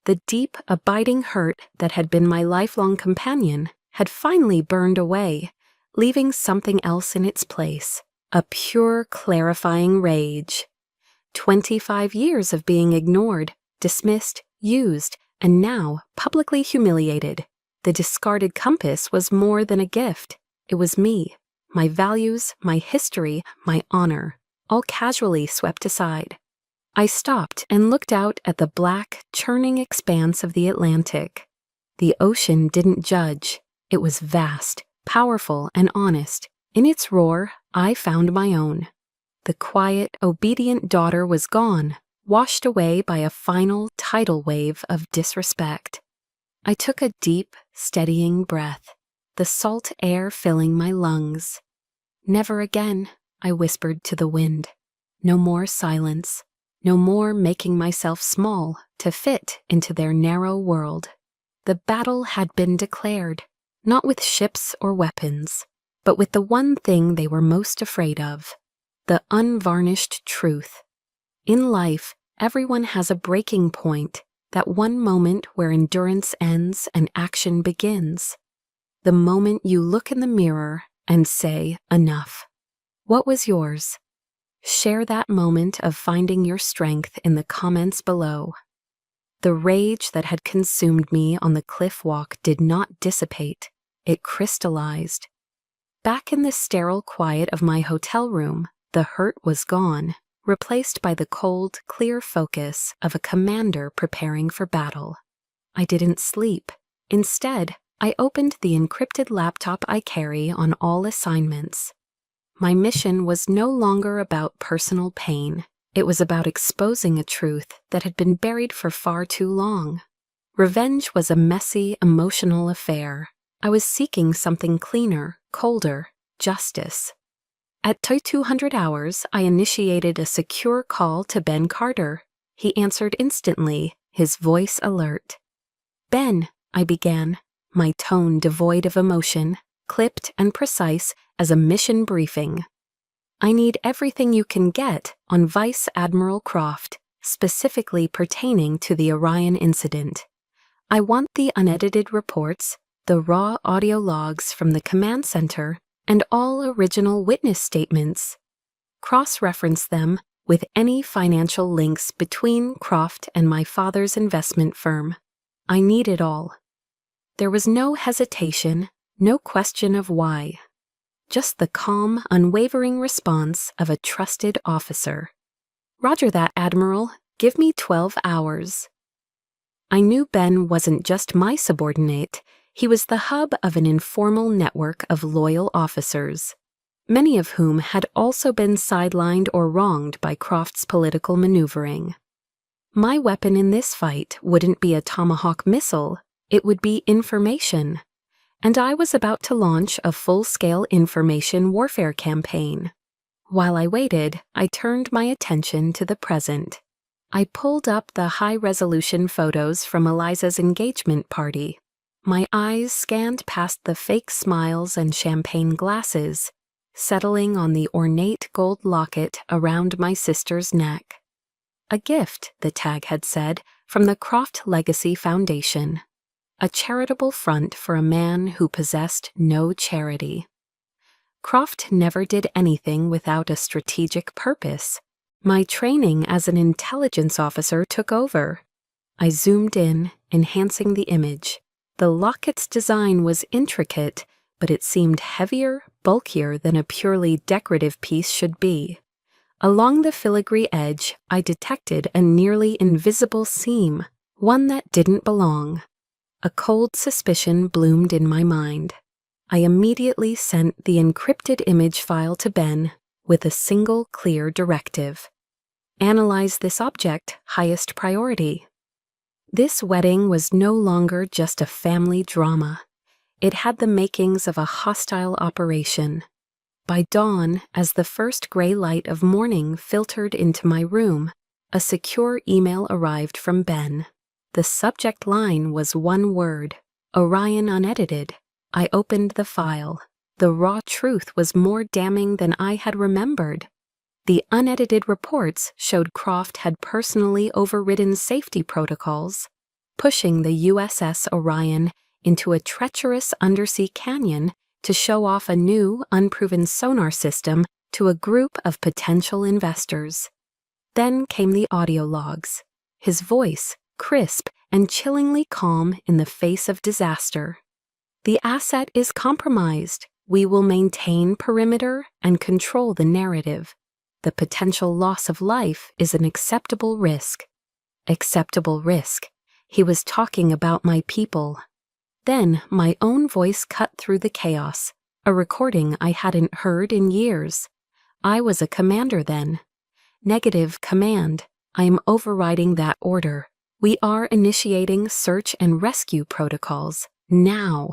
A: The deep, abiding hurt that had been my lifelong companion had finally burned away, leaving something else in its place, a pure, clarifying rage. 25 years of being ignored, dismissed, used, and now publicly humiliated. The discarded compass was more than a gift. It was me, my values, my history, my honor, all casually swept aside. I stopped and looked out at the black, churning expanse of the Atlantic. The ocean didn't judge. It was vast, powerful, and honest. In its roar, I found my own. The quiet, obedient daughter was gone, washed away by a final tidal wave of disrespect. I took a deep, steadying breath, the salt air filling my lungs. Never again, I whispered to the wind. No more silence. No more making myself small to fit into their narrow world. The battle had been declared, not with ships or weapons, but with the one thing they were most afraid of, the unvarnished truth. In life, everyone has a breaking point, that one moment where endurance ends and action begins. The moment you look in the mirror and say, enough. What was yours? Share that moment of finding your strength in the comments below. The rage that had consumed me on the cliff walk did not dissipate. It crystallized. Back in the sterile quiet of my hotel room, the hurt was gone, replaced by the cold, clear focus of a commander preparing for battle. I didn't sleep. Instead, I opened the encrypted laptop I carry on all assignments. My mission was no longer about personal pain. It was about exposing a truth that had been buried for far too long. Revenge was a messy, emotional affair. I was seeking something cleaner, colder, justice. At 200 hours, I initiated a secure call to Ben Carter. He answered instantly, his voice alert. "Ben," I began, my tone devoid of emotion, clipped and precise as a mission briefing. "I need everything you can get on Vice Admiral Croft, specifically pertaining to the Orion incident. I want the unedited reports, the raw audio logs from the command center, and all original witness statements. Cross-reference them with any financial links between Croft and my father's investment firm. I need it all." There was no hesitation, no question of why. Just the calm, unwavering response of a trusted officer. "Roger that, Admiral. Give me 12 hours. I knew Ben wasn't just my subordinate. He was the hub of an informal network of loyal officers, many of whom had also been sidelined or wronged by Croft's political maneuvering. My weapon in this fight wouldn't be a Tomahawk missile, it would be information. And I was about to launch a full-scale information warfare campaign. While I waited, I turned my attention to the present. I pulled up the high-resolution photos from Eliza's engagement party. My eyes scanned past the fake smiles and champagne glasses, settling on the ornate gold locket around my sister's neck. A gift, the tag had said, from the Croft Legacy Foundation. A charitable front for a man who possessed no charity. Croft never did anything without a strategic purpose. My training as an intelligence officer took over. I zoomed in, enhancing the image. The locket's design was intricate, but it seemed heavier, bulkier than a purely decorative piece should be. Along the filigree edge, I detected a nearly invisible seam, one that didn't belong. A cold suspicion bloomed in my mind. I immediately sent the encrypted image file to Ben with a single clear directive. Analyze this object, highest priority. This wedding was no longer just a family drama. It had the makings of a hostile operation. By dawn, as the first gray light of morning filtered into my room, a secure email arrived from Ben. The subject line was one word: Orion Unedited. I opened the file. The raw truth was more damning than I had remembered. The unedited reports showed Croft had personally overridden safety protocols, pushing the USS Orion into a treacherous undersea canyon to show off a new, unproven sonar system to a group of potential investors. Then came the audio logs, his voice crisp and chillingly calm in the face of disaster. The asset is compromised. We will maintain perimeter and control the narrative. The potential loss of life is an acceptable risk. Acceptable risk. He was talking about my people. Then my own voice cut through the chaos, a recording I hadn't heard in years. I was a commander then. Negative command. I am overriding that order. We are initiating search and rescue protocols. Now.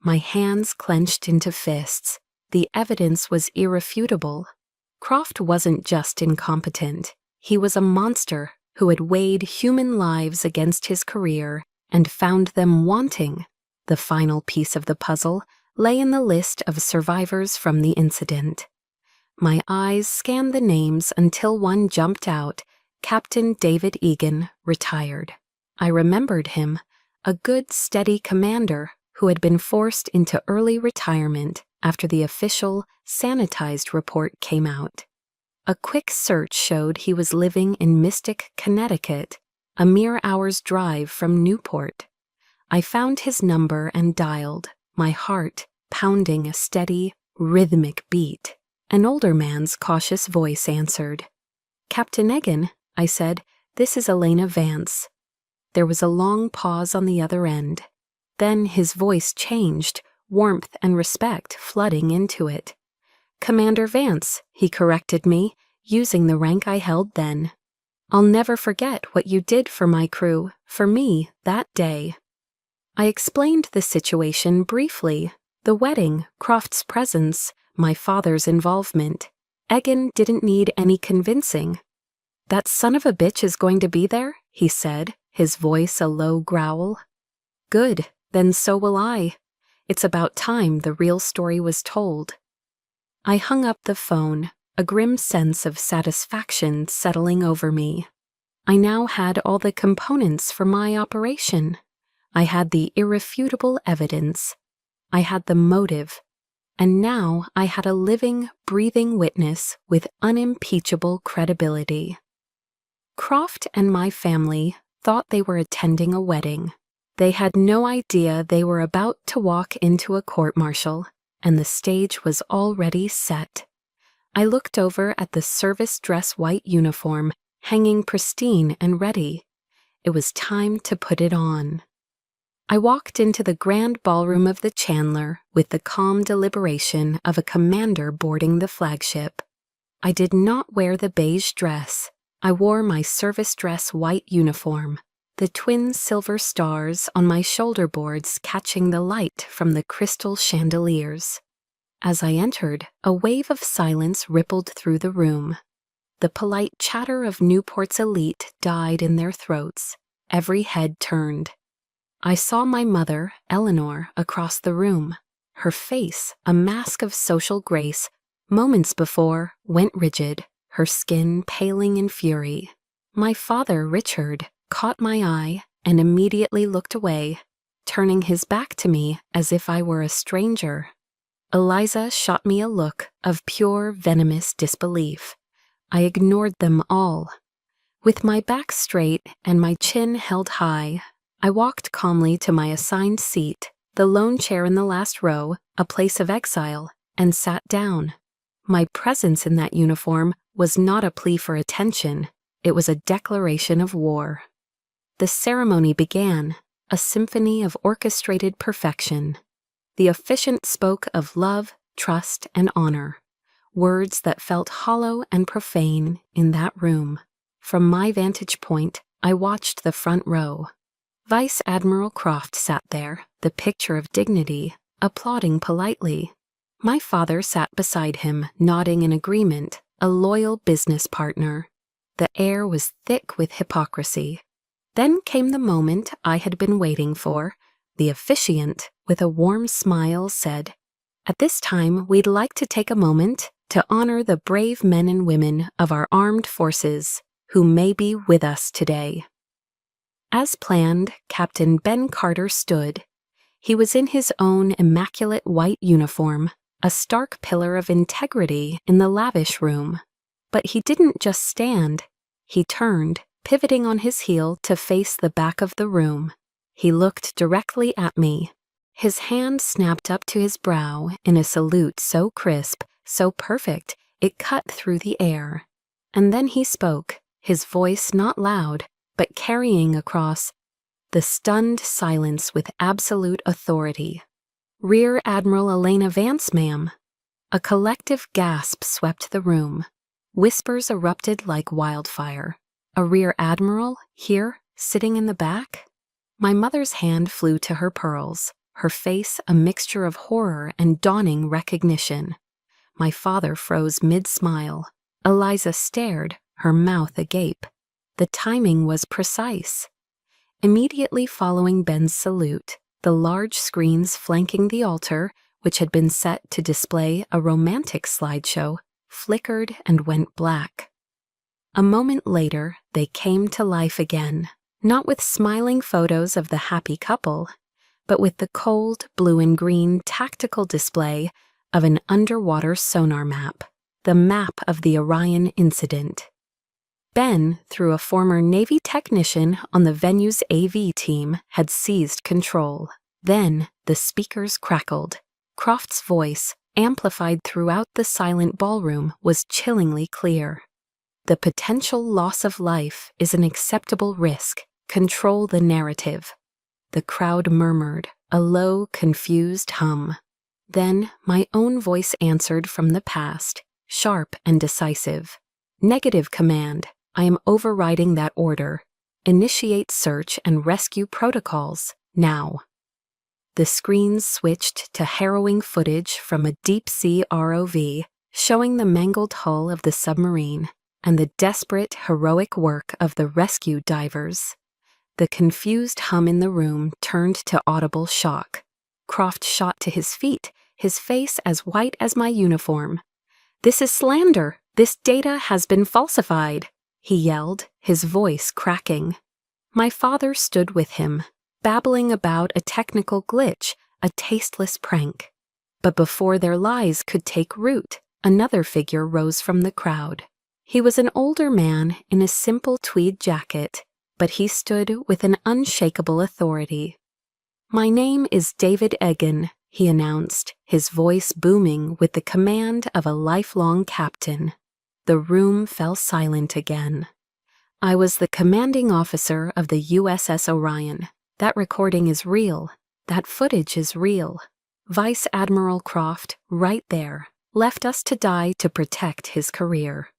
A: My hands clenched into fists. The evidence was irrefutable. Croft wasn't just incompetent. He was a monster who had weighed human lives against his career and found them wanting. The final piece of the puzzle lay in the list of survivors from the incident. My eyes scanned the names until one jumped out: Captain David Egan, retired. I remembered him, a good, steady commander who had been forced into early retirement after the official, sanitized report came out. A quick search showed he was living in Mystic, Connecticut, a mere hour's drive from Newport. I found his number and dialed, my heart pounding a steady, rhythmic beat. An older man's cautious voice answered. "Captain Egan," I said, "this is Elena Vance." There was a long pause on the other end. Then his voice changed, warmth and respect flooding into it. "Commander Vance," he corrected me, using the rank I held then. "I'll never forget what you did for my crew, for me, that day." I explained the situation briefly: the wedding, Croft's presence, my father's involvement. Egan didn't need any convincing. "That son of a bitch is going to be there?" he said, his voice a low growl. "Good, then so will I. It's about time the real story was told." I hung up the phone, a grim sense of satisfaction settling over me. I now had all the components for my operation. I had the irrefutable evidence. I had the motive. And now I had a living, breathing witness with unimpeachable credibility. Croft and my family thought they were attending a wedding. They had no idea they were about to walk into a court-martial, and the stage was already set. I looked over at the service dress white uniform, hanging pristine and ready. It was time to put it on. I walked into the grand ballroom of the Chandler with the calm deliberation of a commander boarding the flagship. I did not wear the beige dress. I wore my service dress white uniform, the twin silver stars on my shoulder boards catching the light from the crystal chandeliers. As I entered, a wave of silence rippled through the room. The polite chatter of Newport's elite died in their throats. Every head turned. I saw my mother, Eleanor, across the room. Her face, a mask of social grace, moments before, went rigid, her skin paling in fury. My father, Richard, caught my eye and immediately looked away, turning his back to me as if I were a stranger. Eliza shot me a look of pure, venomous disbelief. I ignored them all. With my back straight and my chin held high, I walked calmly to my assigned seat, the lone chair in the last row, a place of exile, and sat down. My presence in that uniform was not a plea for attention. It was a declaration of war. The ceremony began, a symphony of orchestrated perfection. The officiant spoke of love, trust, and honor, words that felt hollow and profane in that room. From my vantage point, I watched the front row. Vice Admiral Croft sat there, the picture of dignity, applauding politely. My father sat beside him, nodding in agreement, a loyal business partner. The air was thick with hypocrisy. Then came the moment I had been waiting for. The officiant, with a warm smile, said, "At this time, we'd like to take a moment to honor the brave men and women of our armed forces who may be with us today." As planned, Captain Ben Carter stood. He was in his own immaculate white uniform, a stark pillar of integrity in the lavish room. But he didn't just stand. He turned, pivoting on his heel to face the back of the room. He looked directly at me. His hand snapped up to his brow in a salute so crisp, so perfect, it cut through the air. And then he spoke, his voice not loud, but carrying across the stunned silence with absolute authority. "Rear Admiral Elena Vance, ma'am." A collective gasp swept the room. Whispers erupted like wildfire. A Rear Admiral, here, sitting in the back? My mother's hand flew to her pearls, her face a mixture of horror and dawning recognition. My father froze mid-smile. Eliza stared, her mouth agape. The timing was precise. Immediately following Ben's salute, the large screens flanking the altar, which had been set to display a romantic slideshow, flickered and went black. A moment later, they came to life again, not with smiling photos of the happy couple, but with the cold blue and green tactical display of an underwater sonar map, the map of the Orion incident. Ben, through a former Navy technician on the venue's AV team, had seized control. Then the speakers crackled. Croft's voice, amplified throughout the silent ballroom, was chillingly clear. "The potential loss of life is an acceptable risk. Control the narrative." The crowd murmured, a low, confused hum. Then my own voice answered from the past, sharp and decisive. "Negative command. I am overriding that order. Initiate search and rescue protocols, now." The screens switched to harrowing footage from a deep-sea ROV, showing the mangled hull of the submarine and the desperate, heroic work of the rescue divers. The confused hum in the room turned to audible shock. Croft shot to his feet, his face as white as my uniform. "This is slander! This data has been falsified!" he yelled, his voice cracking. My father stood with him, babbling about a technical glitch, a tasteless prank. But before their lies could take root, another figure rose from the crowd. He was an older man in a simple tweed jacket, but he stood with an unshakable authority. "My name is David Egan," he announced, his voice booming with the command of a lifelong captain. The room fell silent again. "I was the commanding officer of the USS Orion. That recording is real. That footage is real. Vice Admiral Croft, right there, left us to die to protect his career."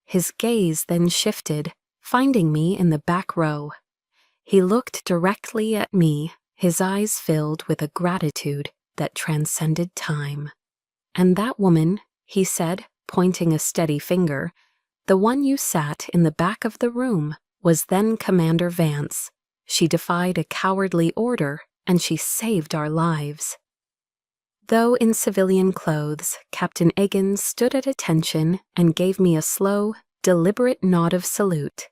A: His gaze then shifted, finding me in the back row. He looked directly at me, his eyes filled with a gratitude that transcended time. "And that woman," he said, pointing a steady finger, "the one you sat in the back of the room, was then Commander Vance. She defied a cowardly order, and she saved our lives." Though in civilian clothes, Captain Egan stood at attention and gave me a slow, deliberate nod of salute.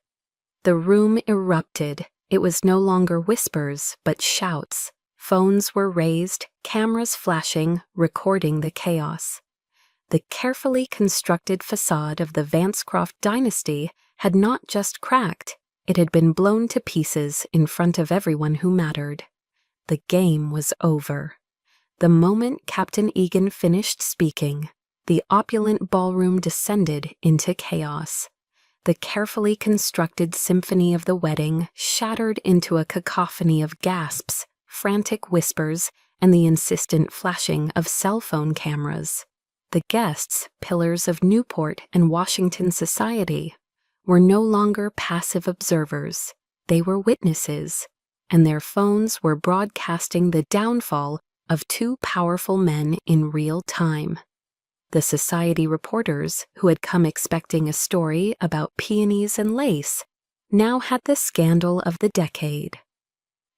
A: The room erupted. It was no longer whispers, but shouts. Phones were raised, cameras flashing, recording the chaos. The carefully constructed facade of the Vancecroft dynasty had not just cracked, it had been blown to pieces in front of everyone who mattered. The game was over. The moment Captain Egan finished speaking, the opulent ballroom descended into chaos. The carefully constructed symphony of the wedding shattered into a cacophony of gasps, frantic whispers, and the insistent flashing of cell phone cameras. The guests, pillars of Newport and Washington society, were no longer passive observers. They were witnesses, and their phones were broadcasting the downfall of two powerful men in real time. The society reporters, who had come expecting a story about peonies and lace, now had the scandal of the decade.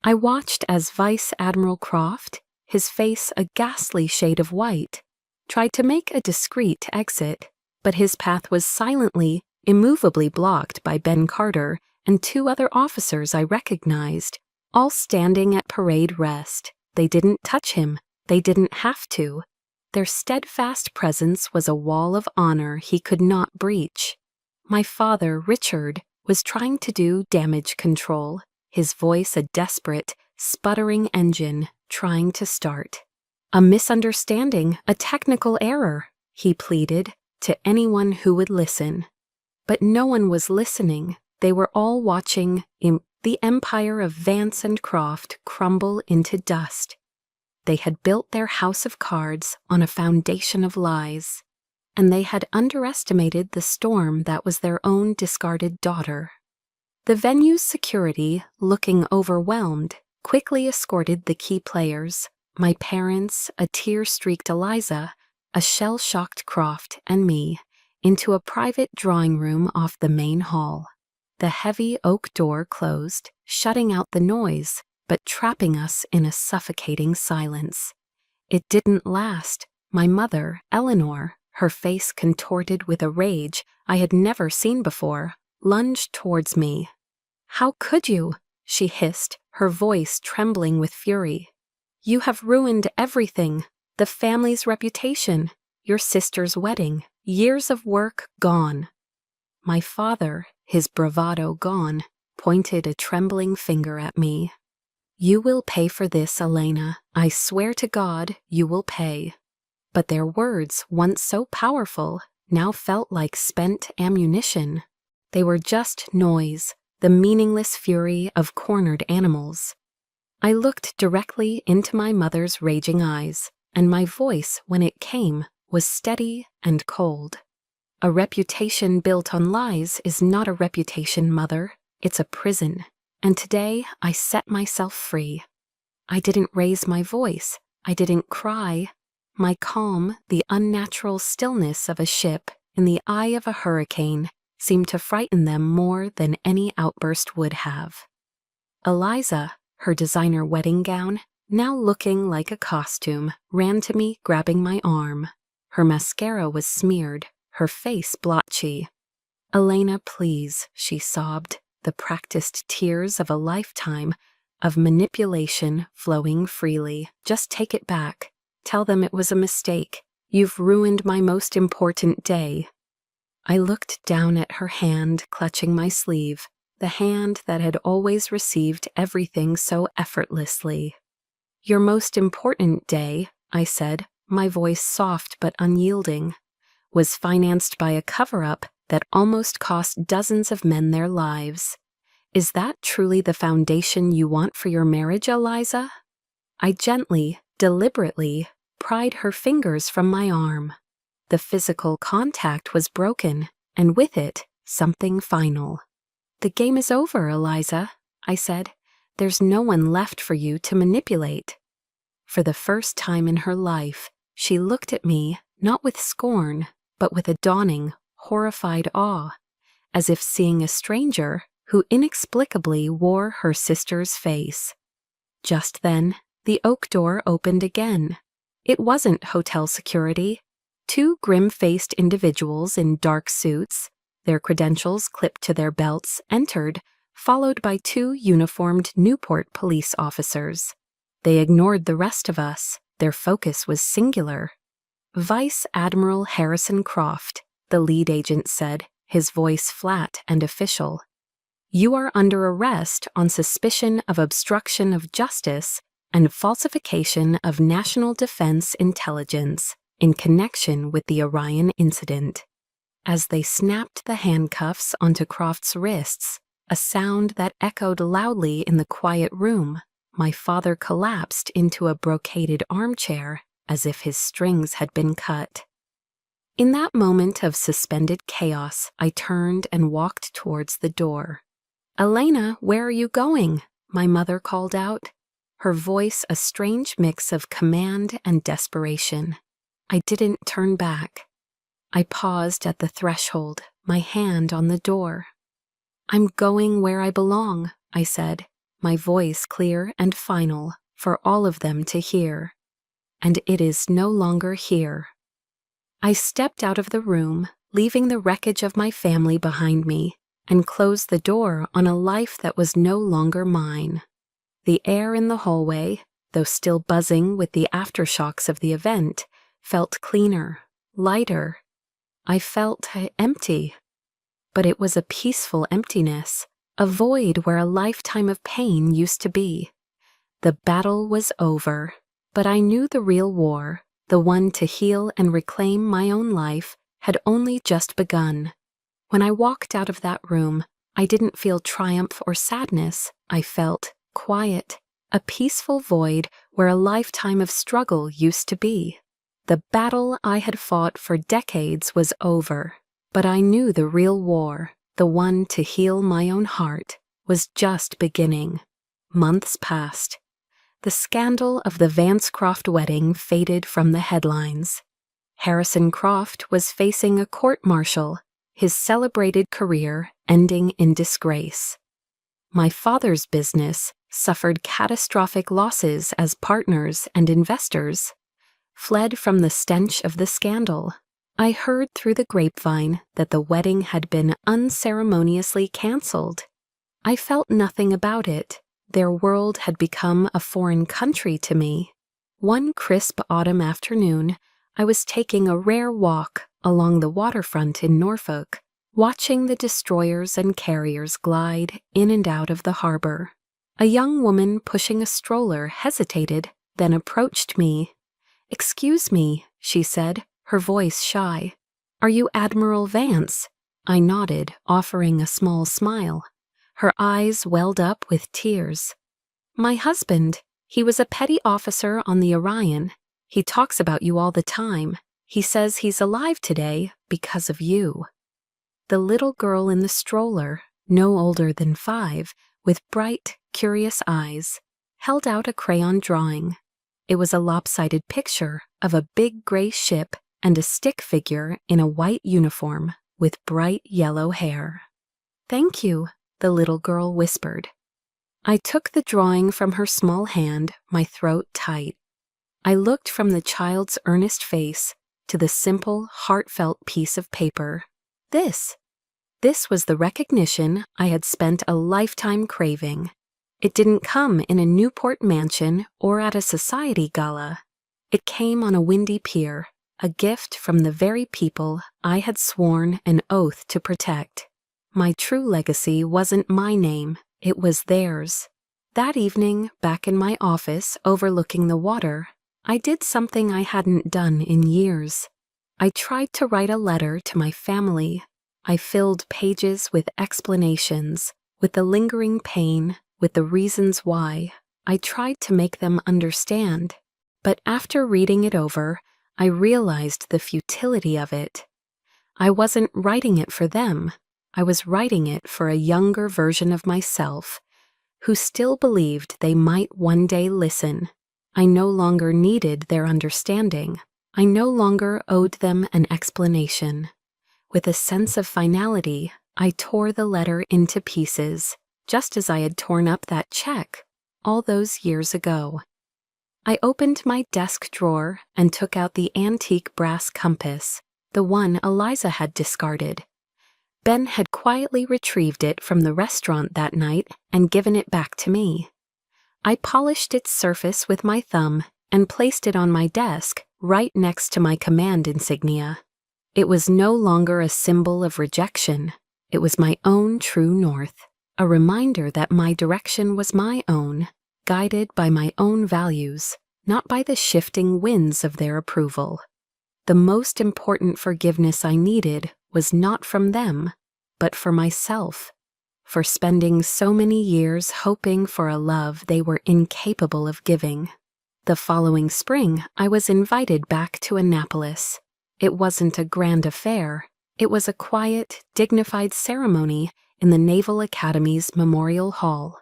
A: I watched as Vice Admiral Croft, his face a ghastly shade of white, tried to make a discreet exit, but his path was silently, immovably blocked by Ben Carter and two other officers I recognized, all standing at parade rest. They didn't touch him. They didn't have to. Their steadfast presence was a wall of honor he could not breach. My father, Richard, was trying to do damage control, his voice a desperate, sputtering engine trying to start. A misunderstanding, a technical error, he pleaded to anyone who would listen. But no one was listening. They were all watching the empire of Vance and Croft crumble into dust. They had built their house of cards on a foundation of lies, and they had underestimated the storm that was their own discarded daughter. The venue's security, looking overwhelmed, quickly escorted the key players, my parents, a tear-streaked Eliza, a shell-shocked Croft, and me, into a private drawing room off the main hall. The heavy oak door closed, shutting out the noise, but trapping us in a suffocating silence. It didn't last. My mother, Eleanor, her face contorted with a rage I had never seen before, lunged towards me. "How could you?" she hissed, her voice trembling with fury. "You have ruined everything, the family's reputation, your sister's wedding, years of work gone." My father, his bravado gone, pointed a trembling finger at me. "You will pay for this, Elena. I swear to God, you will pay." But their words, once so powerful, now felt like spent ammunition. They were just noise, the meaningless fury of cornered animals. I looked directly into my mother's raging eyes, and my voice, when it came, was steady and cold. "A reputation built on lies is not a reputation, Mother. It's a prison. And today I set myself free. I didn't raise my voice. I didn't cry. My calm, the unnatural stillness of a ship in the eye of a hurricane, seemed to frighten them more than any outburst would have. Eliza, her designer wedding gown, now looking like a costume, ran to me, grabbing my arm. Her mascara was smeared, her face blotchy. "Elena, please," she sobbed, the practiced tears of a lifetime of manipulation flowing freely. "Just take it back. Tell them it was a mistake. You've ruined my most important day." I looked down at her hand clutching my sleeve, the hand that had always received everything so effortlessly. "Your most important day," I said, my voice soft but unyielding, "was financed by a cover-up that almost cost dozens of men their lives. Is that truly the foundation you want for your marriage, Eliza?" I gently, deliberately, pried her fingers from my arm. The physical contact was broken, and with it, something final. "The game is over, Eliza," I said. "There's no one left for you to manipulate." For the first time in her life, she looked at me, not with scorn, but with a dawning, horrified awe, as if seeing a stranger who inexplicably wore her sister's face. Just then, the oak door opened again. It wasn't hotel security. Two grim-faced individuals in dark suits, their credentials clipped to their belts, entered, followed by two uniformed Newport police officers. They ignored the rest of us. Their focus was singular. "Vice Admiral Harrison Croft," the lead agent said, his voice flat and official. "You are under arrest on suspicion of obstruction of justice and falsification of national defense intelligence in connection with the Orion incident." As they snapped the handcuffs onto Croft's wrists, a sound that echoed loudly in the quiet room, my father collapsed into a brocaded armchair as if his strings had been cut. In that moment of suspended chaos, I turned and walked towards the door. "Elena, where are you going?" my mother called out, her voice a strange mix of command and desperation. I didn't turn back. I paused at the threshold, my hand on the door. "I'm going where I belong," I said, my voice clear and final for all of them to hear. "And it is no longer here." I stepped out of the room, leaving the wreckage of my family behind me, and closed the door on a life that was no longer mine. The air in the hallway, though still buzzing with the aftershocks of the event, felt cleaner, lighter. I felt empty. But it was a peaceful emptiness, a void where a lifetime of pain used to be. The battle was over, but I knew the real war, the one to heal and reclaim my own life, had only just begun. When I walked out of that room, I didn't feel triumph or sadness. I felt quiet, a peaceful void where a lifetime of struggle used to be. The battle I had fought for decades was over, but I knew the real war, the one to heal my own heart, was just beginning. Months passed. The scandal of the Vance Croft wedding faded from the headlines. Harrison Croft was facing a court-martial, his celebrated career ending in disgrace. My father's business suffered catastrophic losses as partners and investors fled from the stench of the scandal. I heard through the grapevine that the wedding had been unceremoniously canceled. I felt nothing about it. Their world had become a foreign country to me. One crisp autumn afternoon, I was taking a rare walk along the waterfront in Norfolk, watching the destroyers and carriers glide in and out of the harbor. A young woman pushing a stroller hesitated, then approached me. "Excuse me," she said, her voice shy. "Are you Admiral Vance?" I nodded, offering a small smile. Her eyes welled up with tears. "My husband. He was a petty officer on the Orion. He talks about you all the time. He says he's alive today because of you." The little girl in the stroller, no older than 5, with bright, curious eyes, held out a crayon drawing. It was a lopsided picture of a big gray ship and a stick figure in a white uniform with bright yellow hair. "Thank you," the little girl whispered. I took the drawing from her small hand, my throat tight. I looked from the child's earnest face to the simple, heartfelt piece of paper. This was the recognition I had spent a lifetime craving. It didn't come in a Newport mansion or at a society gala. It came on a windy pier, a gift from the very people I had sworn an oath to protect. My true legacy wasn't my name, it was theirs. That evening, back in my office overlooking the water, I did something I hadn't done in years. I tried to write a letter to my family. I filled pages with explanations, with the lingering pain, with the reasons why. I tried to make them understand. But after reading it over, I realized the futility of it. I wasn't writing it for them. I was writing it for a younger version of myself, who still believed they might one day listen. I no longer needed their understanding. I no longer owed them an explanation. With a sense of finality, I tore the letter into pieces, just as I had torn up that check all those years ago. I opened my desk drawer and took out the antique brass compass, the one Eliza had discarded. Ben had quietly retrieved it from the restaurant that night and given it back to me. I polished its surface with my thumb and placed it on my desk right next to my command insignia. It was no longer a symbol of rejection. It was my own true north, a reminder that my direction was my own, guided by my own values, not by the shifting winds of their approval. The most important forgiveness I needed was not from them, but for myself, for spending so many years hoping for a love they were incapable of giving. The following spring, I was invited back to Annapolis. It wasn't a grand affair. It was a quiet, dignified ceremony in the Naval Academy's Memorial Hall.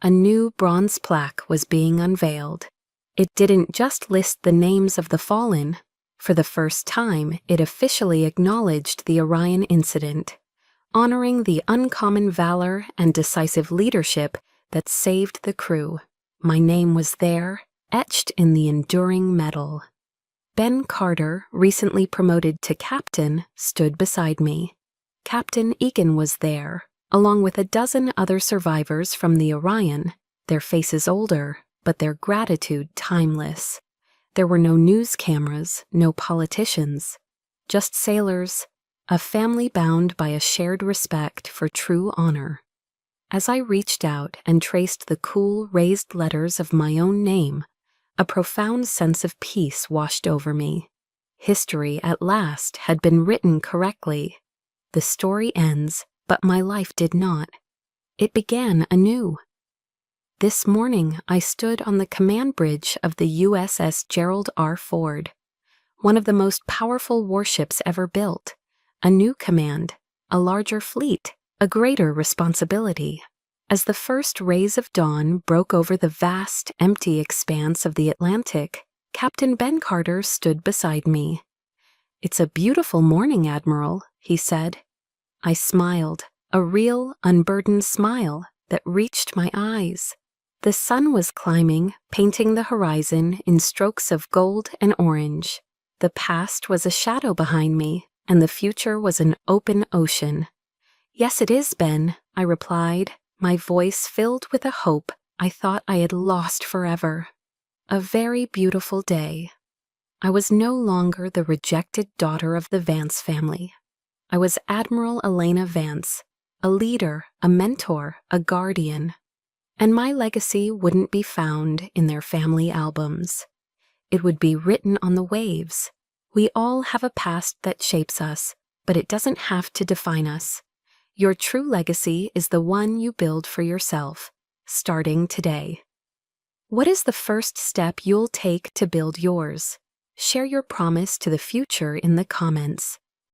A: A new bronze plaque was being unveiled. It didn't just list the names of the fallen. For the first time, it officially acknowledged the Orion incident, honoring the uncommon valor and decisive leadership that saved the crew. My name was there, etched in the enduring metal. Ben Carter, recently promoted to captain, stood beside me. Captain Egan was there, along with a dozen other survivors from the Orion, their faces older, but their gratitude timeless. There were no news cameras, no politicians, just sailors, a family bound by a shared respect for true honor. As I reached out and traced the cool, raised letters of my own name, a profound sense of peace washed over me. History, at last, had been written correctly. The story ends, but my life did not. It began anew. This morning, I stood on the command bridge of the USS Gerald R. Ford, one of the most powerful warships ever built. A new command, a larger fleet, a greater responsibility. As the first rays of dawn broke over the vast, empty expanse of the Atlantic, Captain Ben Carter stood beside me. "It's a beautiful morning, Admiral," he said. I smiled, a real, unburdened smile that reached my eyes. The sun was climbing, painting the horizon in strokes of gold and orange. The past was a shadow behind me, and the future was an open ocean. "Yes, it is, Ben," I replied, my voice filled with a hope I thought I had lost forever. A very beautiful day. I was no longer the rejected daughter of the Vance family. I was Admiral Elena Vance, a leader, a mentor, a guardian. And my legacy wouldn't be found in their family albums. It would be written on the waves. We all have a past that shapes us, but it doesn't have to define us. Your true legacy is the one you build for yourself, starting today. What is the first step you'll take to build yours? Share your promise to the future in the comments.